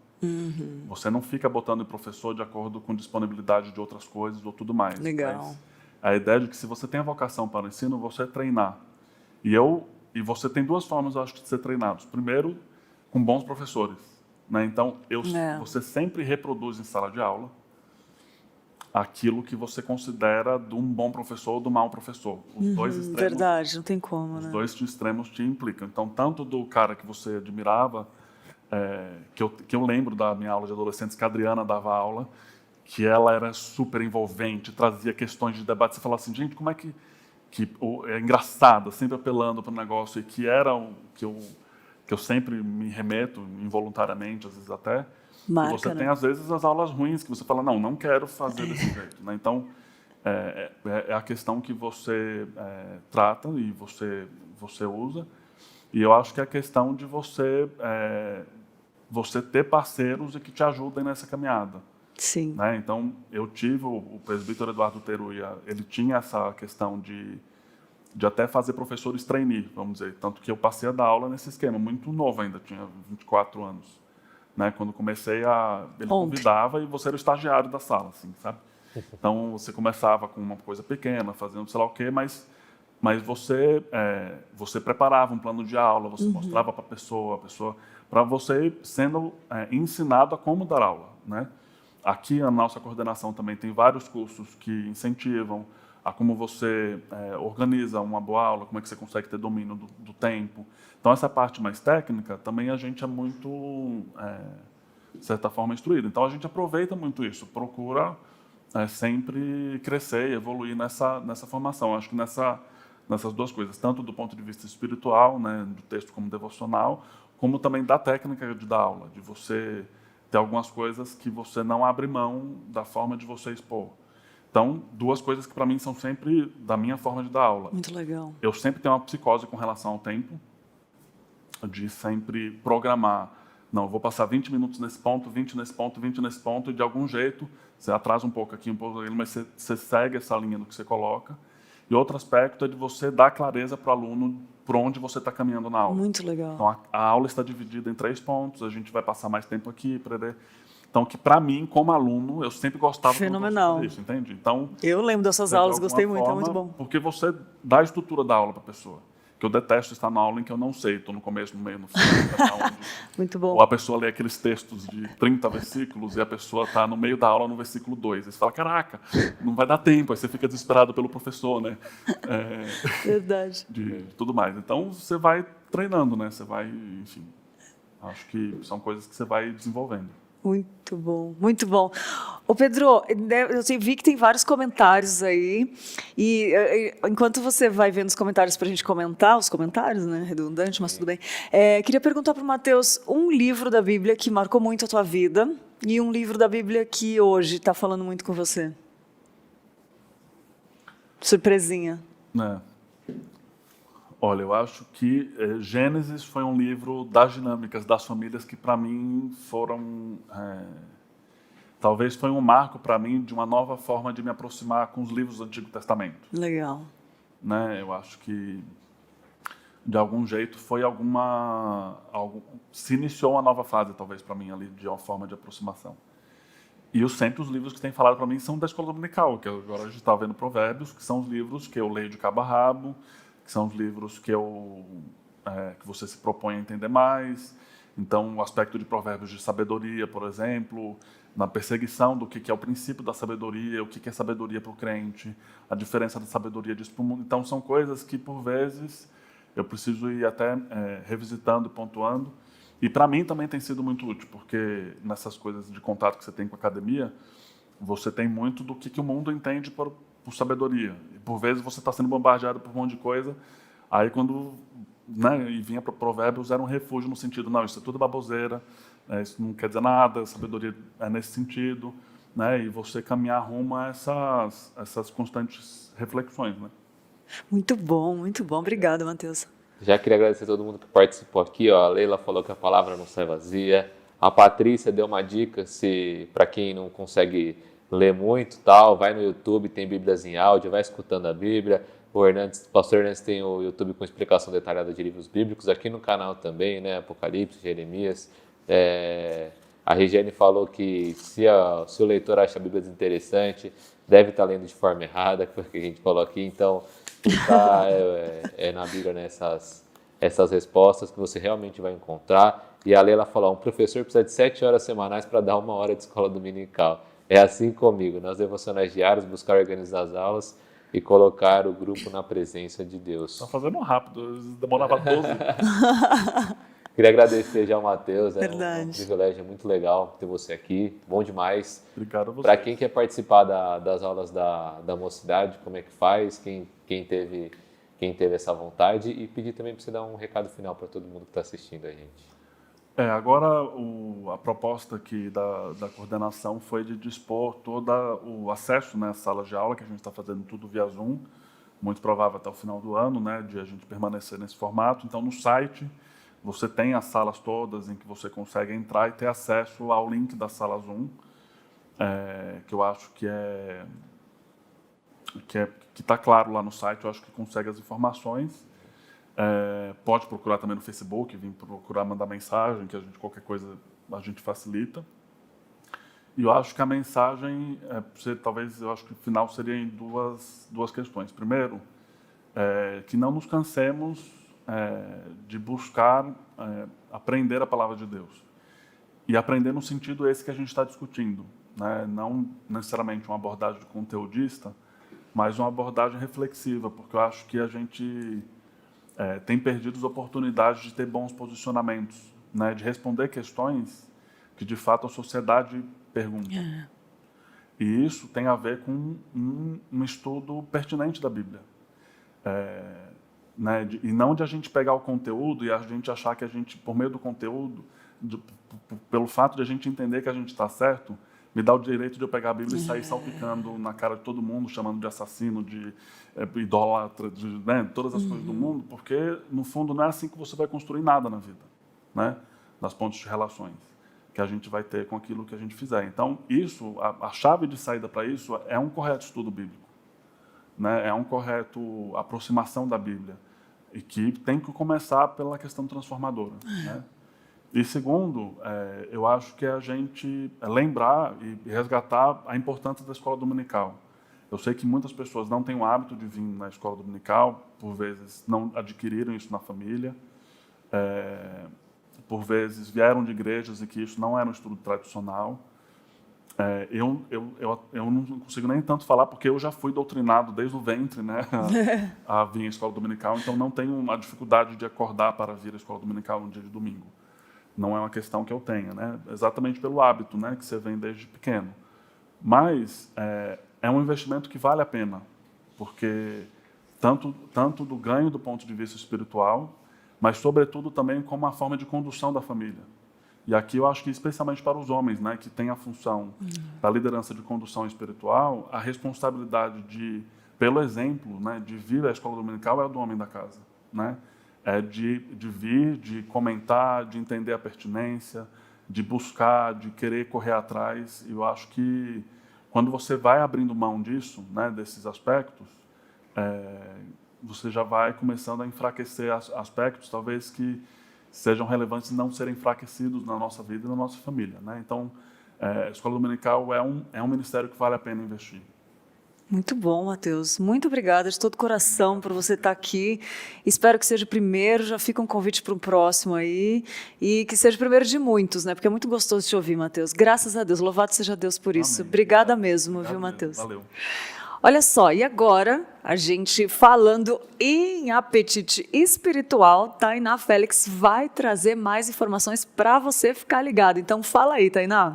Você não fica botando o professor de acordo com disponibilidade de outras coisas ou tudo mais. Legal. Mas a ideia de que se você tem a vocação para o ensino, você treinar. E você tem duas formas, eu acho, de ser treinados. Primeiro, com bons professores, né? Então, você sempre reproduz em sala de aula aquilo que você considera de um bom professor ou do mau professor. Os dois extremos. Verdade, não tem como, Os né? dois extremos te implicam. Então, tanto do cara que você admirava, que eu lembro da minha aula de adolescentes, que a Adriana dava aula, que ela era super envolvente, trazia questões de debate. Você falava assim, gente, como é que é engraçada, sempre apelando para o negócio, e que era que eu sempre me remeto involuntariamente, às vezes até. Marca, E você né? tem, às vezes, as aulas ruins, que você fala, não quero fazer desse jeito. Né? Então, é a questão que você trata e você usa. E eu acho que é a questão de você ter parceiros e que te ajudem nessa caminhada. Sim. Né? Então, eu tive o presbítero Eduardo Teruia, ele tinha essa questão de até fazer professores trainee, vamos dizer. Tanto que eu passei a dar aula nesse esquema, muito novo ainda, tinha 24 anos. Né? Quando comecei ele convidava e você era o estagiário da sala, assim, sabe? Então, você começava com uma coisa pequena, fazendo sei lá o quê, mas você preparava um plano de aula, você mostrava para a pessoa, para você sendo ensinado a como dar aula, né? Aqui, a nossa coordenação também tem vários cursos que incentivam a como você organiza uma boa aula, como é que você consegue ter domínio do tempo. Então, essa parte mais técnica, também a gente é muito, de certa forma, instruído. Então, a gente aproveita muito isso, procura sempre crescer e evoluir nessa formação. Acho que nessas duas coisas, tanto do ponto de vista espiritual, né, do texto como devocional, como também da técnica de dar aula, de você ter algumas coisas que você não abre mão da forma de você expor. Então, duas coisas que para mim são sempre da minha forma de dar aula. Muito legal. Eu sempre tenho uma psicose com relação ao tempo, de sempre programar. Não, eu vou passar 20 minutos nesse ponto, 20 nesse ponto, 20 nesse ponto, e de algum jeito, você atrasa um pouco aqui, um pouco ali, mas você segue essa linha do que você coloca. E outro aspecto é de você dar clareza para o aluno por onde você está caminhando na aula. Muito legal. Então, a aula está dividida em 3 pontos, a gente vai passar mais tempo aqui. Então, que para mim, como aluno, eu sempre gostava Fenomenal. disso, entende? Então, eu lembro dessas aulas, gostei muito, é muito bom. Porque você dá a estrutura da aula para a pessoa. Que eu detesto estar na aula em que eu não sei, estou no começo, no meio, no fim. Muito bom. Ou a pessoa lê aqueles textos de 30 versículos e a pessoa está no meio da aula no versículo 2. Aí você fala, caraca, não vai dar tempo. Aí você fica desesperado pelo professor, né? Verdade. De tudo mais. Então, você vai treinando, né? Você vai, enfim. Acho que são coisas que você vai desenvolvendo. Muito bom, muito bom. Ô Pedro, eu vi que tem vários comentários aí, e enquanto você vai vendo os comentários para a gente comentar, os comentários, né, redundante, mas tudo bem, queria perguntar para o Mateus um livro da Bíblia que marcou muito a tua vida e um livro da Bíblia que hoje está falando muito com você. Surpresinha. Olha, eu acho que Gênesis foi um livro das dinâmicas das famílias que, para mim, foram... talvez foi um marco para mim de uma nova forma de me aproximar com os livros do Antigo Testamento. Legal. Né? Eu acho que, de algum jeito, se iniciou uma nova fase, talvez, para mim, ali, de uma forma de aproximação. E sempre os livros que têm falado para mim são da escola dominical, que agora a gente está vendo Provérbios, que são os livros que eu leio de cabo a rabo, que são os livros que você se propõe a entender mais. Então, o aspecto de Provérbios de sabedoria, por exemplo, na perseguição do que é o princípio da sabedoria, o que é sabedoria para o crente, a diferença da sabedoria disso para o mundo. Então, são coisas que, por vezes, eu preciso ir até revisitando, pontuando. E, para mim, também tem sido muito útil, porque nessas coisas de contato que você tem com a academia, você tem muito do que o mundo entende por sabedoria. E, por vezes, você está sendo bombardeado por um monte de coisa. Aí, quando né, e vinha para Provérbios, era um refúgio no sentido, não, isso é tudo baboseira, isso não quer dizer nada, sabedoria é nesse sentido, né, e você caminhar rumo a essas constantes reflexões, né. Muito bom, muito bom. Obrigada, Matheus. Já queria agradecer a todo mundo que participou aqui. Ó. A Leila falou que a palavra não sai vazia. A Patrícia deu uma dica, se para quem não consegue ler muito, tal, vai no YouTube, tem Bíblias em áudio, vai escutando a Bíblia. O pastor Hernandes tem o YouTube com explicação detalhada de livros bíblicos, aqui no canal também, né? Apocalipse, Jeremias. A Regiane falou que se o leitor acha a Bíblia interessante, deve estar lendo de forma errada, que foi o que a gente falou aqui. Então, tá, na Bíblia, né, essas respostas que você realmente vai encontrar. E a Leila falou, um professor precisa de 7 horas semanais para dar 1 hora de escola dominical. É assim comigo, nas devocionais diárias, buscar organizar as aulas e colocar o grupo na presença de Deus. Está fazendo rápido, demorava 12. Queria agradecer já ao Matheus, é um Verdade. privilégio muito legal ter você aqui, bom demais. Obrigado a você. Para quem quer participar das aulas da mocidade, como é que faz, quem teve essa vontade, e pedir também para você dar um recado final para todo mundo que está assistindo a gente. Agora a proposta aqui da coordenação foi de dispor todo o acesso, né, às salas de aula, que a gente está fazendo tudo via Zoom, muito provável até o final do ano, né, de a gente permanecer nesse formato. Então, no site, você tem as salas todas em que você consegue entrar e ter acesso ao link da sala Zoom, que eu acho que está claro lá no site, eu acho que consegue as informações. Pode procurar também no Facebook, vir procurar mandar mensagem, que qualquer coisa a gente facilita. E eu acho que a mensagem, eu acho que o final seria em duas questões. Primeiro, que não nos cansemos de buscar aprender a palavra de Deus. E aprender no sentido esse que a gente está discutindo, né? Não necessariamente uma abordagem conteudista, mas uma abordagem reflexiva, porque eu acho que a gente tem perdido as oportunidades de ter bons posicionamentos, né? De responder questões que, de fato, a sociedade pergunta. E isso tem a ver com um estudo pertinente da Bíblia. Né? E não de a gente pegar o conteúdo e a gente achar que a gente, por meio do conteúdo, pelo fato de a gente entender que a gente está certo, me dá o direito de eu pegar a Bíblia e sair salpicando na cara de todo mundo, chamando de assassino, de idólatra, né, todas as coisas do mundo, porque, no fundo, não é assim que você vai construir nada na vida, né, nas pontes de relações que a gente vai ter com aquilo que a gente fizer. Então, a chave de saída para isso é um correto estudo bíblico, né, é um correto aproximação da Bíblia, e que tem que começar pela questão transformadora, né? E segundo, eu acho que é a gente lembrar e resgatar a importância da escola dominical. Eu sei que muitas pessoas não têm o hábito de vir na escola dominical, por vezes não adquiriram isso na família, por vezes vieram de igrejas em que isso não era um estudo tradicional. Eu não consigo nem tanto falar, porque eu já fui doutrinado desde o ventre, né, a vir à escola dominical, então não tenho a dificuldade de acordar para vir à escola dominical no dia de domingo. Não é uma questão que eu tenha, né? Exatamente pelo hábito, né, que você vem desde pequeno. Mas é um investimento que vale a pena, porque tanto do ganho do ponto de vista espiritual, mas sobretudo também como uma forma de condução da família. E aqui eu acho que especialmente para os homens, né, que têm a função da liderança de condução espiritual, a responsabilidade pelo exemplo, né, de vir à escola dominical é do homem da casa, né? De vir, de comentar, de entender a pertinência, de buscar, de querer correr atrás. E eu acho que quando você vai abrindo mão disso, né, desses aspectos, você já vai começando a enfraquecer aspectos, talvez que sejam relevantes e não serem enfraquecidos na nossa vida e na nossa família, né? Então, a escola dominical é um ministério que vale a pena investir. Muito bom, Matheus. Muito obrigada de todo coração por você estar aqui. Espero que seja o primeiro, já fica um convite para um próximo aí, e que seja o primeiro de muitos, né? Porque é muito gostoso te ouvir, Matheus. Graças a Deus, louvado seja Deus por isso. Amém. Obrigada mesmo, Obrigado viu, Matheus? Valeu. Olha só, e agora, a gente falando em apetite espiritual, Tainá Félix vai trazer mais informações para você ficar ligado. Então fala aí, Tainá.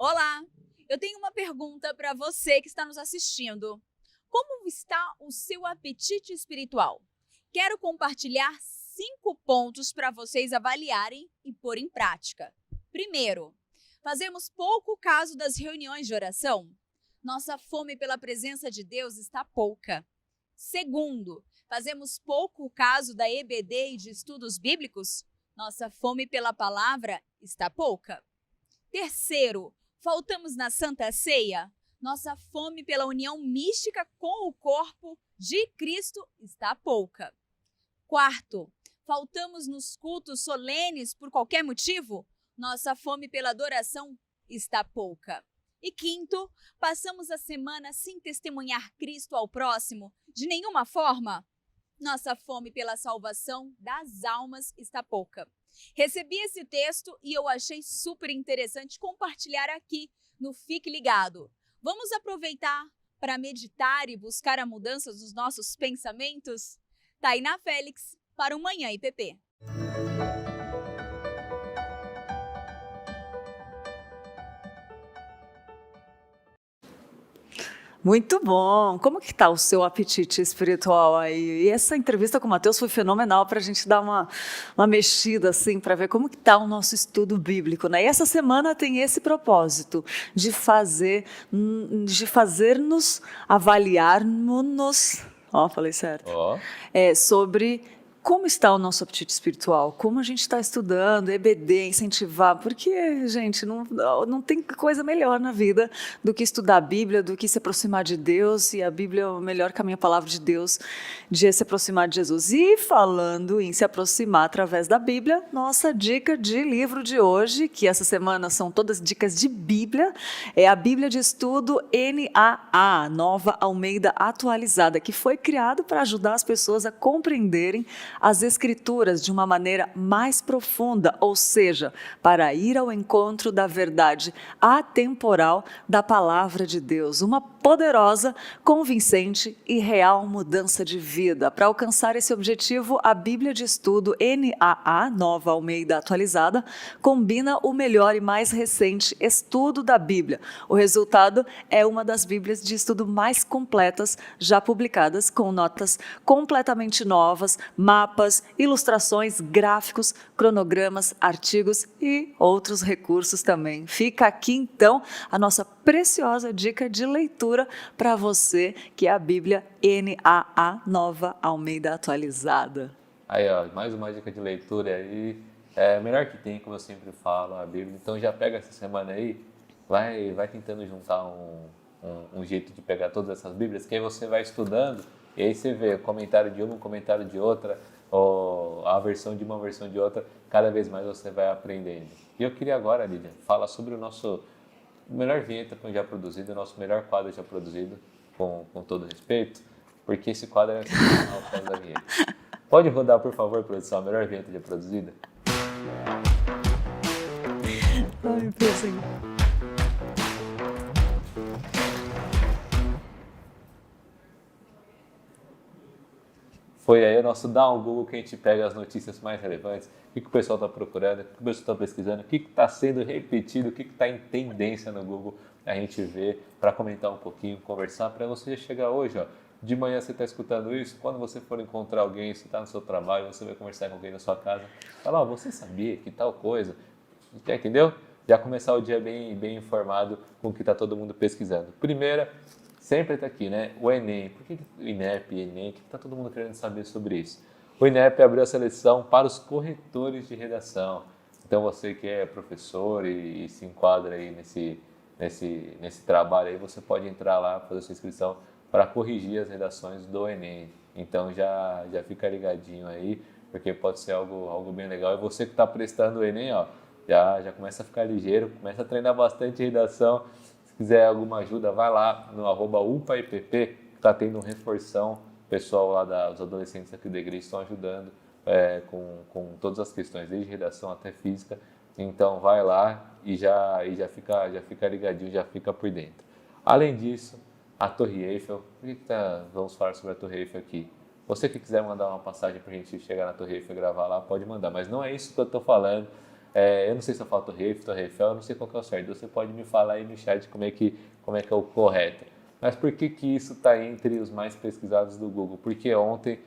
Olá, Eu tenho uma pergunta para você que está nos assistindo. Como está o seu apetite espiritual? Quero compartilhar 5 pontos para vocês avaliarem e pôr em prática. Primeiro, fazemos pouco caso das reuniões de oração? Nossa fome pela presença de Deus está pouca. Segundo, fazemos pouco caso da EBD e de estudos bíblicos? Nossa fome pela palavra está pouca. Terceiro, faltamos na Santa Ceia? Nossa fome pela união mística com o corpo de Cristo está pouca. Quarto, faltamos nos cultos solenes por qualquer motivo? Nossa fome pela adoração está pouca. E quinto, passamos a semana sem testemunhar Cristo ao próximo de nenhuma forma? Nossa fome pela salvação das almas está pouca. Recebi esse texto e eu achei super interessante compartilhar aqui no Fique Ligado. Vamos aproveitar para meditar e buscar a mudança dos nossos pensamentos? Tainá Félix, para o Manhã IPP. Muito bom! Como que está o seu apetite espiritual aí? E essa entrevista com o Matheus foi fenomenal para a gente dar uma mexida assim, para ver como que está o nosso estudo bíblico, né? E essa semana tem esse propósito de fazer-nos avaliarmos, falei certo, sobre como está o nosso apetite espiritual, como a gente está estudando, EBD, incentivar, porque, gente, não tem coisa melhor na vida do que estudar a Bíblia, do que se aproximar de Deus, e a Bíblia é o melhor caminho, a palavra de Deus, de se aproximar de Jesus. E falando em se aproximar através da Bíblia, nossa dica de livro de hoje, que essa semana são todas dicas de Bíblia, é a Bíblia de Estudo NAA, Nova Almeida Atualizada, que foi criado para ajudar as pessoas a compreenderem as Escrituras de uma maneira mais profunda, ou seja, para ir ao encontro da verdade atemporal da Palavra de Deus, uma poderosa, convincente e real mudança de vida. Para alcançar esse objetivo, a Bíblia de Estudo NAA, Nova Almeida Atualizada, combina o melhor e mais recente estudo da Bíblia. O resultado é uma das Bíblias de estudo mais completas já publicadas, com notas completamente novas, mapas, ilustrações, gráficos, cronogramas, artigos e outros recursos também. Fica aqui então a nossa preciosa dica de leitura para você, que é a Bíblia NAA, Nova Almeida Atualizada. Aí, mais uma dica de leitura aí, é melhor que tem, como eu sempre falo, a Bíblia. Então já pega essa semana aí, vai tentando juntar um jeito de pegar todas essas Bíblias, que aí você vai estudando, e aí você vê comentário de uma, comentário de outra, ou a versão de uma, versão de outra, cada vez mais você vai aprendendo. E eu queria agora, Lídia, falar sobre o nosso melhor vinheta já produzido, o nosso melhor quadro já produzido, com todo respeito, porque esse quadro é sensacional por causa da vinheta. Pode rodar, por favor, produção, a melhor vinheta já produzida? Ai, pensei. Foi aí o nosso Dá um Google que a gente pega as notícias mais relevantes, o que o pessoal está procurando, o que o pessoal está pesquisando, o que está sendo repetido, o que está em tendência no Google, a gente vê para comentar um pouquinho, conversar, para você chegar hoje, de manhã você está escutando isso, quando você for encontrar alguém, você está no seu trabalho, você vai conversar com alguém na sua casa, fala, você sabia que tal coisa, já entendeu? Já começar o dia bem informado com o que está todo mundo pesquisando. Primeira, sempre está aqui, né? O Enem. Por que o INEP e Enem? O que está todo mundo querendo saber sobre isso? O INEP abriu a seleção para os corretores de redação. Então, você que é professor e se enquadra aí nesse trabalho, aí você pode entrar lá, fazer sua inscrição para corrigir as redações do Enem. Então, já fica ligadinho aí, porque pode ser algo bem legal. E você que está prestando o Enem, já começa a ficar ligeiro, começa a treinar bastante redação. Se quiser alguma ajuda, vai lá no @upaipp, que está tendo um reforção. O pessoal lá dos adolescentes aqui da igreja estão ajudando com todas as questões, desde redação até física. Então vai lá e já fica ligadinho, já fica por dentro. Além disso, a Torre Eiffel. Vamos falar sobre a Torre Eiffel aqui. Você que quiser mandar uma passagem para a gente chegar na Torre Eiffel e gravar lá, pode mandar. Mas não é isso que eu estou falando. Eu não sei se eu falo Torre Eiffel, eu não sei qual que é o certo. Você pode me falar aí no chat como é que é o correto. Mas por que isso está entre os mais pesquisados do Google? Porque ontem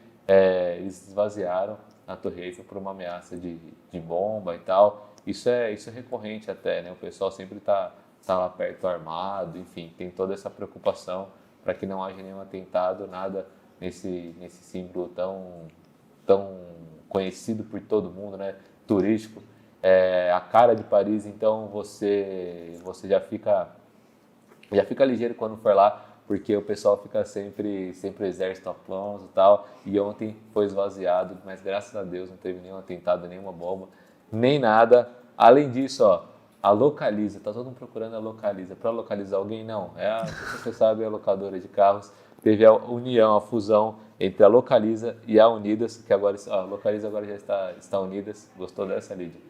eles esvaziaram a Torre Eiffel por uma ameaça de bomba e tal. Isso é recorrente até, né? O pessoal sempre está lá perto armado, enfim, tem toda essa preocupação para que não haja nenhum atentado, nada nesse símbolo tão conhecido por todo mundo, né? Turístico. A cara de Paris, então você já fica ligeiro quando for lá, porque o pessoal fica sempre exército aplauso e tal, e ontem foi esvaziado, mas graças a Deus não teve nenhum atentado, nenhuma bomba, nem nada. Além disso, a Localiza, tá todo mundo procurando a Localiza, para localizar alguém não, você sabe, a locadora de carros, teve a união, a fusão entre a Localiza e a Unidas, que agora a Localiza agora já está unidas. Gostou dessa, Lídia?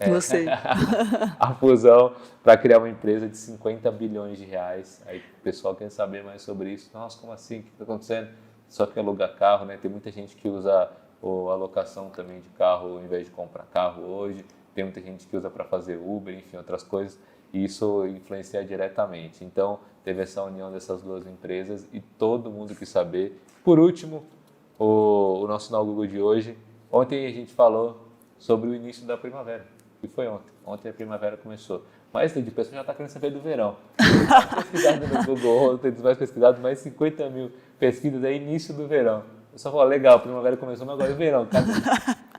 Gostei. A fusão para criar uma empresa de 50 bilhões de reais. Aí o pessoal quer saber mais sobre isso. Nossa, como assim? O que está acontecendo? Só que alugar carro, né? Tem muita gente que usa a locação também de carro ao invés de comprar carro hoje. Tem muita gente que usa para fazer Uber, enfim, outras coisas. E isso influencia diretamente. Então, teve essa união dessas duas empresas e todo mundo quis saber. Por último, o nosso Sinal Google de hoje. Ontem a gente falou sobre o início da primavera. E foi ontem. Ontem a primavera começou. Mas de pessoa já está querendo saber do verão. Pesquisado no Google, ontem dos mais pesquisados, mais 50 mil pesquisas é início do verão. Eu só falo, legal, a primavera começou, mas agora é verão.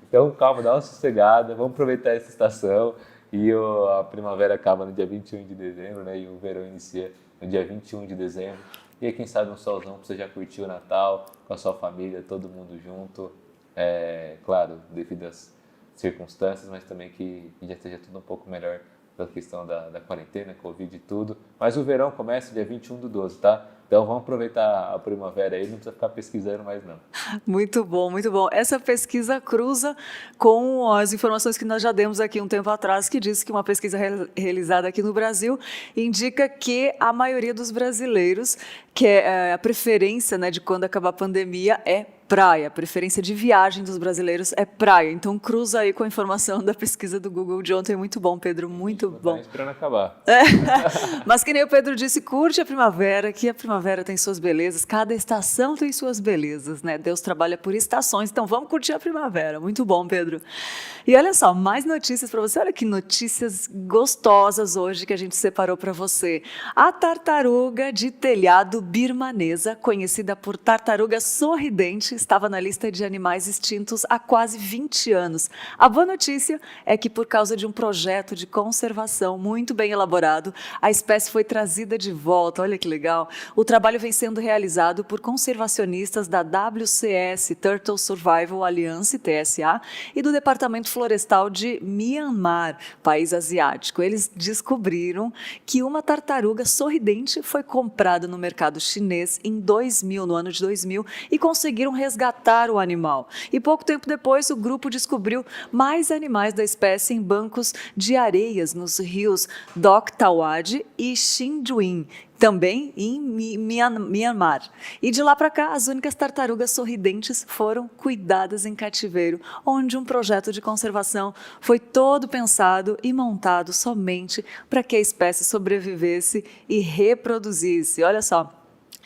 Então, calma, dá uma sossegada, vamos aproveitar essa estação. E a primavera acaba no dia 21 de dezembro, né? E o verão inicia no dia 21 de dezembro. E aí, quem sabe um solzão para você já curtir o Natal com a sua família, todo mundo junto. Claro, devido às circunstâncias, mas também que já esteja tudo um pouco melhor pela questão da quarentena, Covid e tudo. Mas o verão começa dia 21/12, tá? Então vamos aproveitar a primavera aí, não precisa ficar pesquisando mais não. Muito bom, muito bom. Essa pesquisa cruza com as informações que nós já demos aqui um tempo atrás, que diz que uma pesquisa realizada aqui no Brasil indica que a maioria dos brasileiros, que é a preferência, né, de quando acabar a pandemia é praia, a preferência de viagem dos brasileiros é praia. Então cruza aí com a informação da pesquisa do Google de ontem. Muito bom, Pedro, muito bom. Esperando acabar. Mas que nem o Pedro disse, curte a primavera, que a primavera tem suas belezas, cada estação tem suas belezas, né? Deus trabalha por estações, então vamos curtir a primavera. Muito bom, Pedro. E olha só, mais notícias para você. Olha que notícias gostosas hoje que a gente separou para você. A tartaruga de telhado birmanesa, conhecida por tartaruga sorridente, estava na lista de animais extintos há quase 20 anos. A boa notícia é que, por causa de um projeto de conservação muito bem elaborado, a espécie foi trazida de volta. Olha que legal. O trabalho vem sendo realizado por conservacionistas da WCS, Turtle Survival Alliance, TSA, e do Departamento Florestal de Myanmar, país asiático. Eles descobriram que uma tartaruga sorridente foi comprada no mercado chinês em 2000, no ano de 2000, e conseguiram resgatar o animal. E pouco tempo depois, o grupo descobriu mais animais da espécie em bancos de areias nos rios Dok Tawad e Xinjuin, também em Myanmar. E de lá para cá, as únicas tartarugas sorridentes foram cuidadas em cativeiro, onde um projeto de conservação foi todo pensado e montado somente para que a espécie sobrevivesse e reproduzisse. Olha só.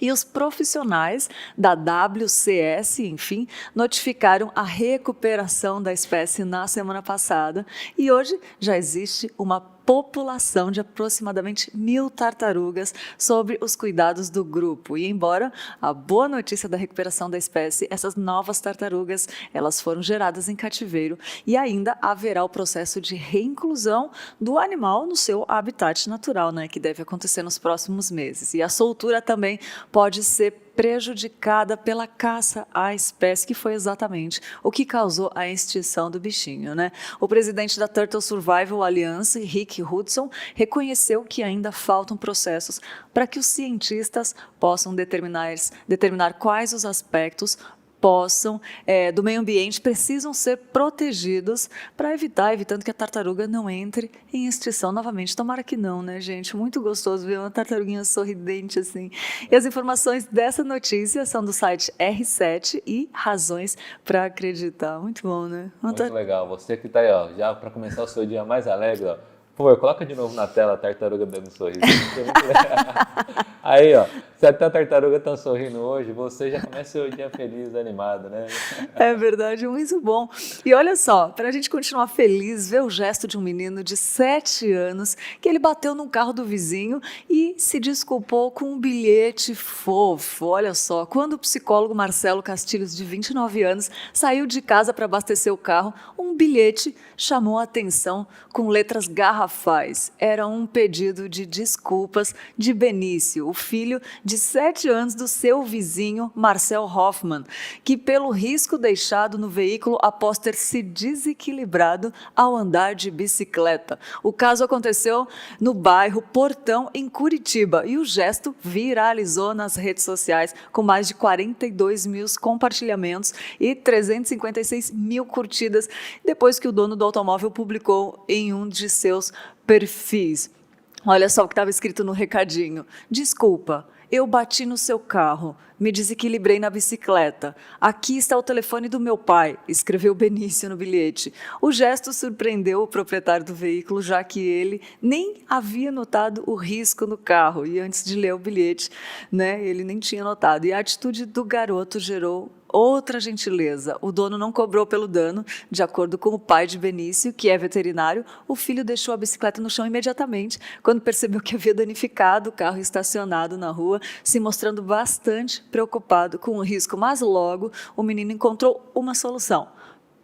E os profissionais da WCS, enfim, notificaram a recuperação da espécie na semana passada. E hoje já existe uma população de aproximadamente 1.000 tartarugas sob os cuidados do grupo. E embora a boa notícia da recuperação da espécie, essas novas tartarugas, elas foram geradas em cativeiro e ainda haverá o processo de reinclusão do animal no seu habitat natural, né, que deve acontecer nos próximos meses. E a soltura também pode ser prejudicada pela caça à espécie, que foi exatamente o que causou a extinção do bichinho, né? O presidente da Turtle Survival Alliance, Rick Hudson, reconheceu que ainda faltam processos para que os cientistas possam determinar quais os aspectos do meio ambiente, precisam ser protegidos para evitando que a tartaruga não entre em extinção novamente. Tomara que não, né, gente? Muito gostoso ver uma tartaruguinha sorridente assim. E as informações dessa notícia são do site R7 e Razões para Acreditar. Muito bom, né? Muito legal. Você que está aí, ó, já para começar o seu dia mais alegre, ó, por favor, coloca de novo na tela a tartaruga dando um sorriso. Aí, ó, se até a tartaruga está sorrindo hoje, você já começa o dia feliz, animado, né? É verdade, muito bom. E olha só, para a gente continuar feliz, ver o gesto de um menino de 7 anos, que ele bateu num carro do vizinho e se desculpou com um bilhete fofo. Olha só, quando o psicólogo Marcelo Castilhos, de 29 anos, saiu de casa para abastecer o carro, um bilhete chamou a atenção com letras garrafais. Era um pedido de desculpas de Benício, o filho de 7 anos do seu vizinho, Marcel Hoffmann, que pelo risco deixado no veículo após ter se desequilibrado ao andar de bicicleta. O caso aconteceu no bairro Portão, em Curitiba, e o gesto viralizou nas redes sociais, com mais de 42 mil compartilhamentos e 356 mil curtidas, depois que o dono do automóvel publicou em um de seus perfis. Olha só o que estava escrito no recadinho. Desculpa, eu bati no seu carro, me desequilibrei na bicicleta. Aqui está o telefone do meu pai, escreveu Benício no bilhete. O gesto surpreendeu o proprietário do veículo, já que ele nem havia notado o risco no carro. E antes de ler o bilhete, né, ele nem tinha notado. E a atitude do garoto gerou outra gentileza. O dono não cobrou pelo dano. De acordo com o pai de Benício, que é veterinário, o filho deixou a bicicleta no chão imediatamente, quando percebeu que havia danificado o carro estacionado na rua, se mostrando bastante preocupado com o risco. Mas logo o menino encontrou uma solução: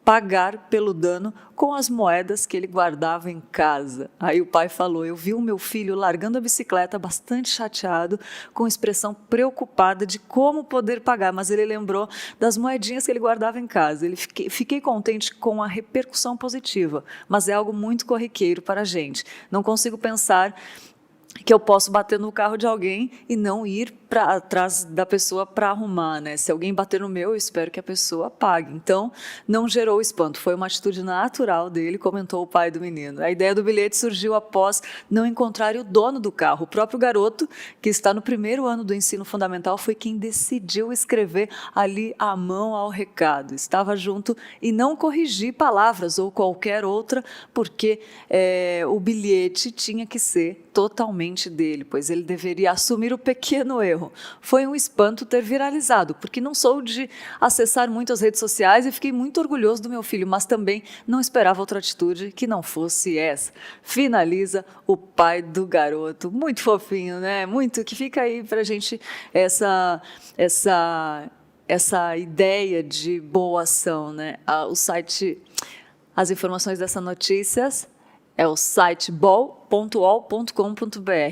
pagar pelo dano com as moedas que ele guardava em casa. Aí o pai falou: eu vi o meu filho largando a bicicleta bastante chateado, com expressão preocupada de como poder pagar, mas ele lembrou das moedinhas que ele guardava em casa. Fiquei contente com a repercussão positiva, mas é algo muito corriqueiro para a gente. Não consigo pensar que eu posso bater no carro de alguém e não ir para atrás da pessoa para arrumar, né? Se alguém bater no meu, eu espero que a pessoa pague. Então, não gerou espanto, foi uma atitude natural dele, comentou o pai do menino. A ideia do bilhete surgiu após não encontrar o dono do carro. O próprio garoto, que está no 1º ano do ensino fundamental, foi quem decidiu escrever ali à mão ao recado. Estava junto e não corrigir palavras ou qualquer outra, porque o bilhete tinha que ser totalmente dele, pois ele deveria assumir o pequeno erro. Foi um espanto ter viralizado, porque não sou de acessar muito as redes sociais e fiquei muito orgulhoso do meu filho, mas também não esperava outra atitude que não fosse essa. Finaliza o pai do garoto. Muito fofinho, né? Muito, que fica aí pra gente essa ideia de boa ação, né? As informações dessas notícias é o site bol.ol.com.br,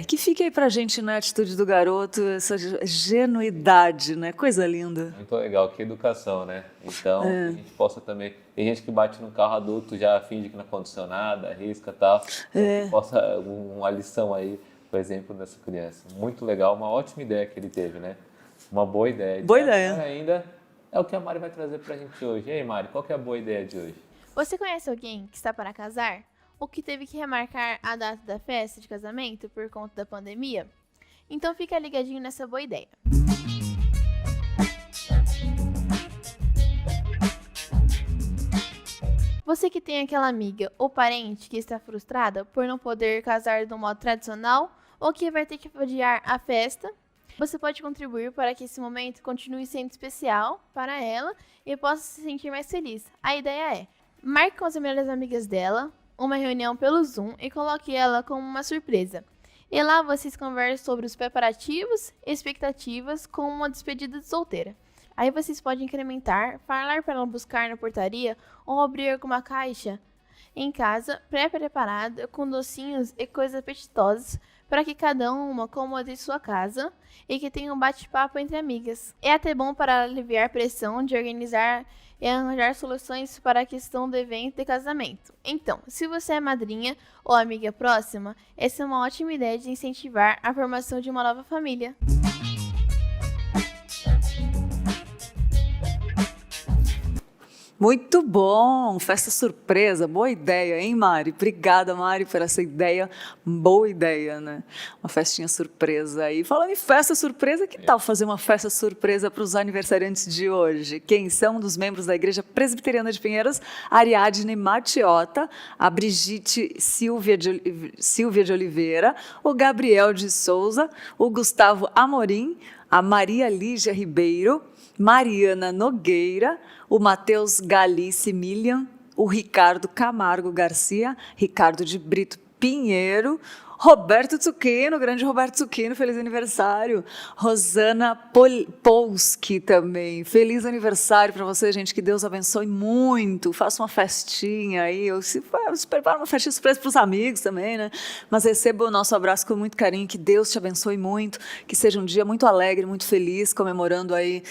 que fica aí pra gente, né, a atitude do garoto, essa genuidade, né, coisa linda. Muito legal, que educação, né? Então, que a gente possa também... Tem gente que bate num carro adulto, já finge que não aconteceu nada, arrisca e tal. Que possa uma lição aí, por exemplo, dessa criança. Muito legal, uma ótima ideia que ele teve, né? Uma boa ideia. Boa ideia. Ainda é o que a Mari vai trazer pra gente hoje. E aí, Mari, qual que é a boa ideia de hoje? Você conhece alguém que está para casar? Ou que teve que remarcar a data da festa de casamento por conta da pandemia? Então fica ligadinho nessa boa ideia. Você que tem aquela amiga ou parente que está frustrada por não poder casar de um modo tradicional ou que vai ter que adiar a festa, você pode contribuir para que esse momento continue sendo especial para ela e possa se sentir mais feliz. A ideia é: marque com as melhores amigas dela uma reunião pelo Zoom e coloque ela como uma surpresa. E lá vocês conversam sobre os preparativos e expectativas com uma despedida de solteira. Aí vocês podem incrementar, falar para ela buscar na portaria ou abrir alguma caixa em casa pré-preparada com docinhos e coisas apetitosas para que cada uma acomode sua casa e que tenha um bate-papo entre amigas. É até bom para aliviar a pressão de organizar e arranjar soluções para a questão do evento de casamento. Então, se você é madrinha ou amiga próxima, essa é uma ótima ideia de incentivar a formação de uma nova família. Muito bom, festa surpresa, boa ideia, hein, Mari? Obrigada, Mari, por essa ideia, boa ideia, né? Uma festinha surpresa. E falando em festa surpresa, que tal fazer uma festa surpresa para os aniversariantes de hoje? Quem são dos membros da Igreja Presbiteriana de Pinheiros? Ariadne Matiota, a Brigitte Silvia de Oliveira, o Gabriel de Souza, o Gustavo Amorim, a Maria Lígia Ribeiro, Mariana Nogueira, o Matheus Galice Milian, o Ricardo Camargo Garcia, Ricardo de Brito Pinheiro, Roberto Zucchino, grande Roberto Zucchino, feliz aniversário. Rosana Polski também, feliz aniversário para você, gente, que Deus abençoe muito, faça uma festinha aí, se prepara uma festinha surpresa para os amigos também, né? Mas receba o nosso abraço com muito carinho, que Deus te abençoe muito, que seja um dia muito alegre, muito feliz, comemorando aí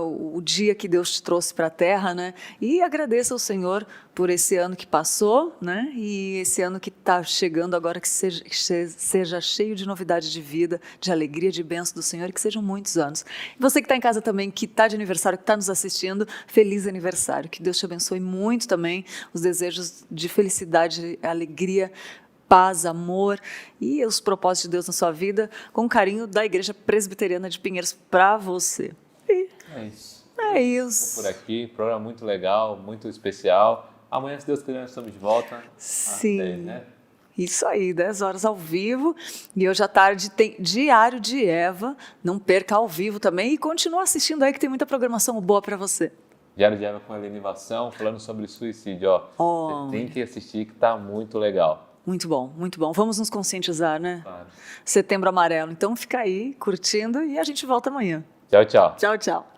o dia que Deus te trouxe para a Terra, né? E agradeça ao Senhor por esse ano que passou, né? E esse ano que está chegando agora, que seja cheio de novidade de vida, de alegria, de bênção do Senhor, e que sejam muitos anos. E você que está em casa também, que está de aniversário, que está nos assistindo, feliz aniversário. Que Deus te abençoe muito também, os desejos de felicidade, alegria, paz, amor e os propósitos de Deus na sua vida, com carinho da Igreja Presbiteriana de Pinheiros para você. É isso. É isso. Por aqui, programa muito legal, muito especial. Amanhã, se Deus quiser, nós estamos de volta. Sim. Às 10, né? Isso aí, 10 horas ao vivo. E hoje à tarde tem Diário de Eva. Não perca ao vivo também. E continua assistindo aí, que tem muita programação boa para você. Diário de Eva com a Helenivação, falando sobre suicídio. Ó, você tem que assistir, que tá muito legal. Muito bom, muito bom. Vamos nos conscientizar, né? Claro. Setembro Amarelo. Então fica aí, curtindo, e a gente volta amanhã. Tchau, tchau. Tchau, tchau.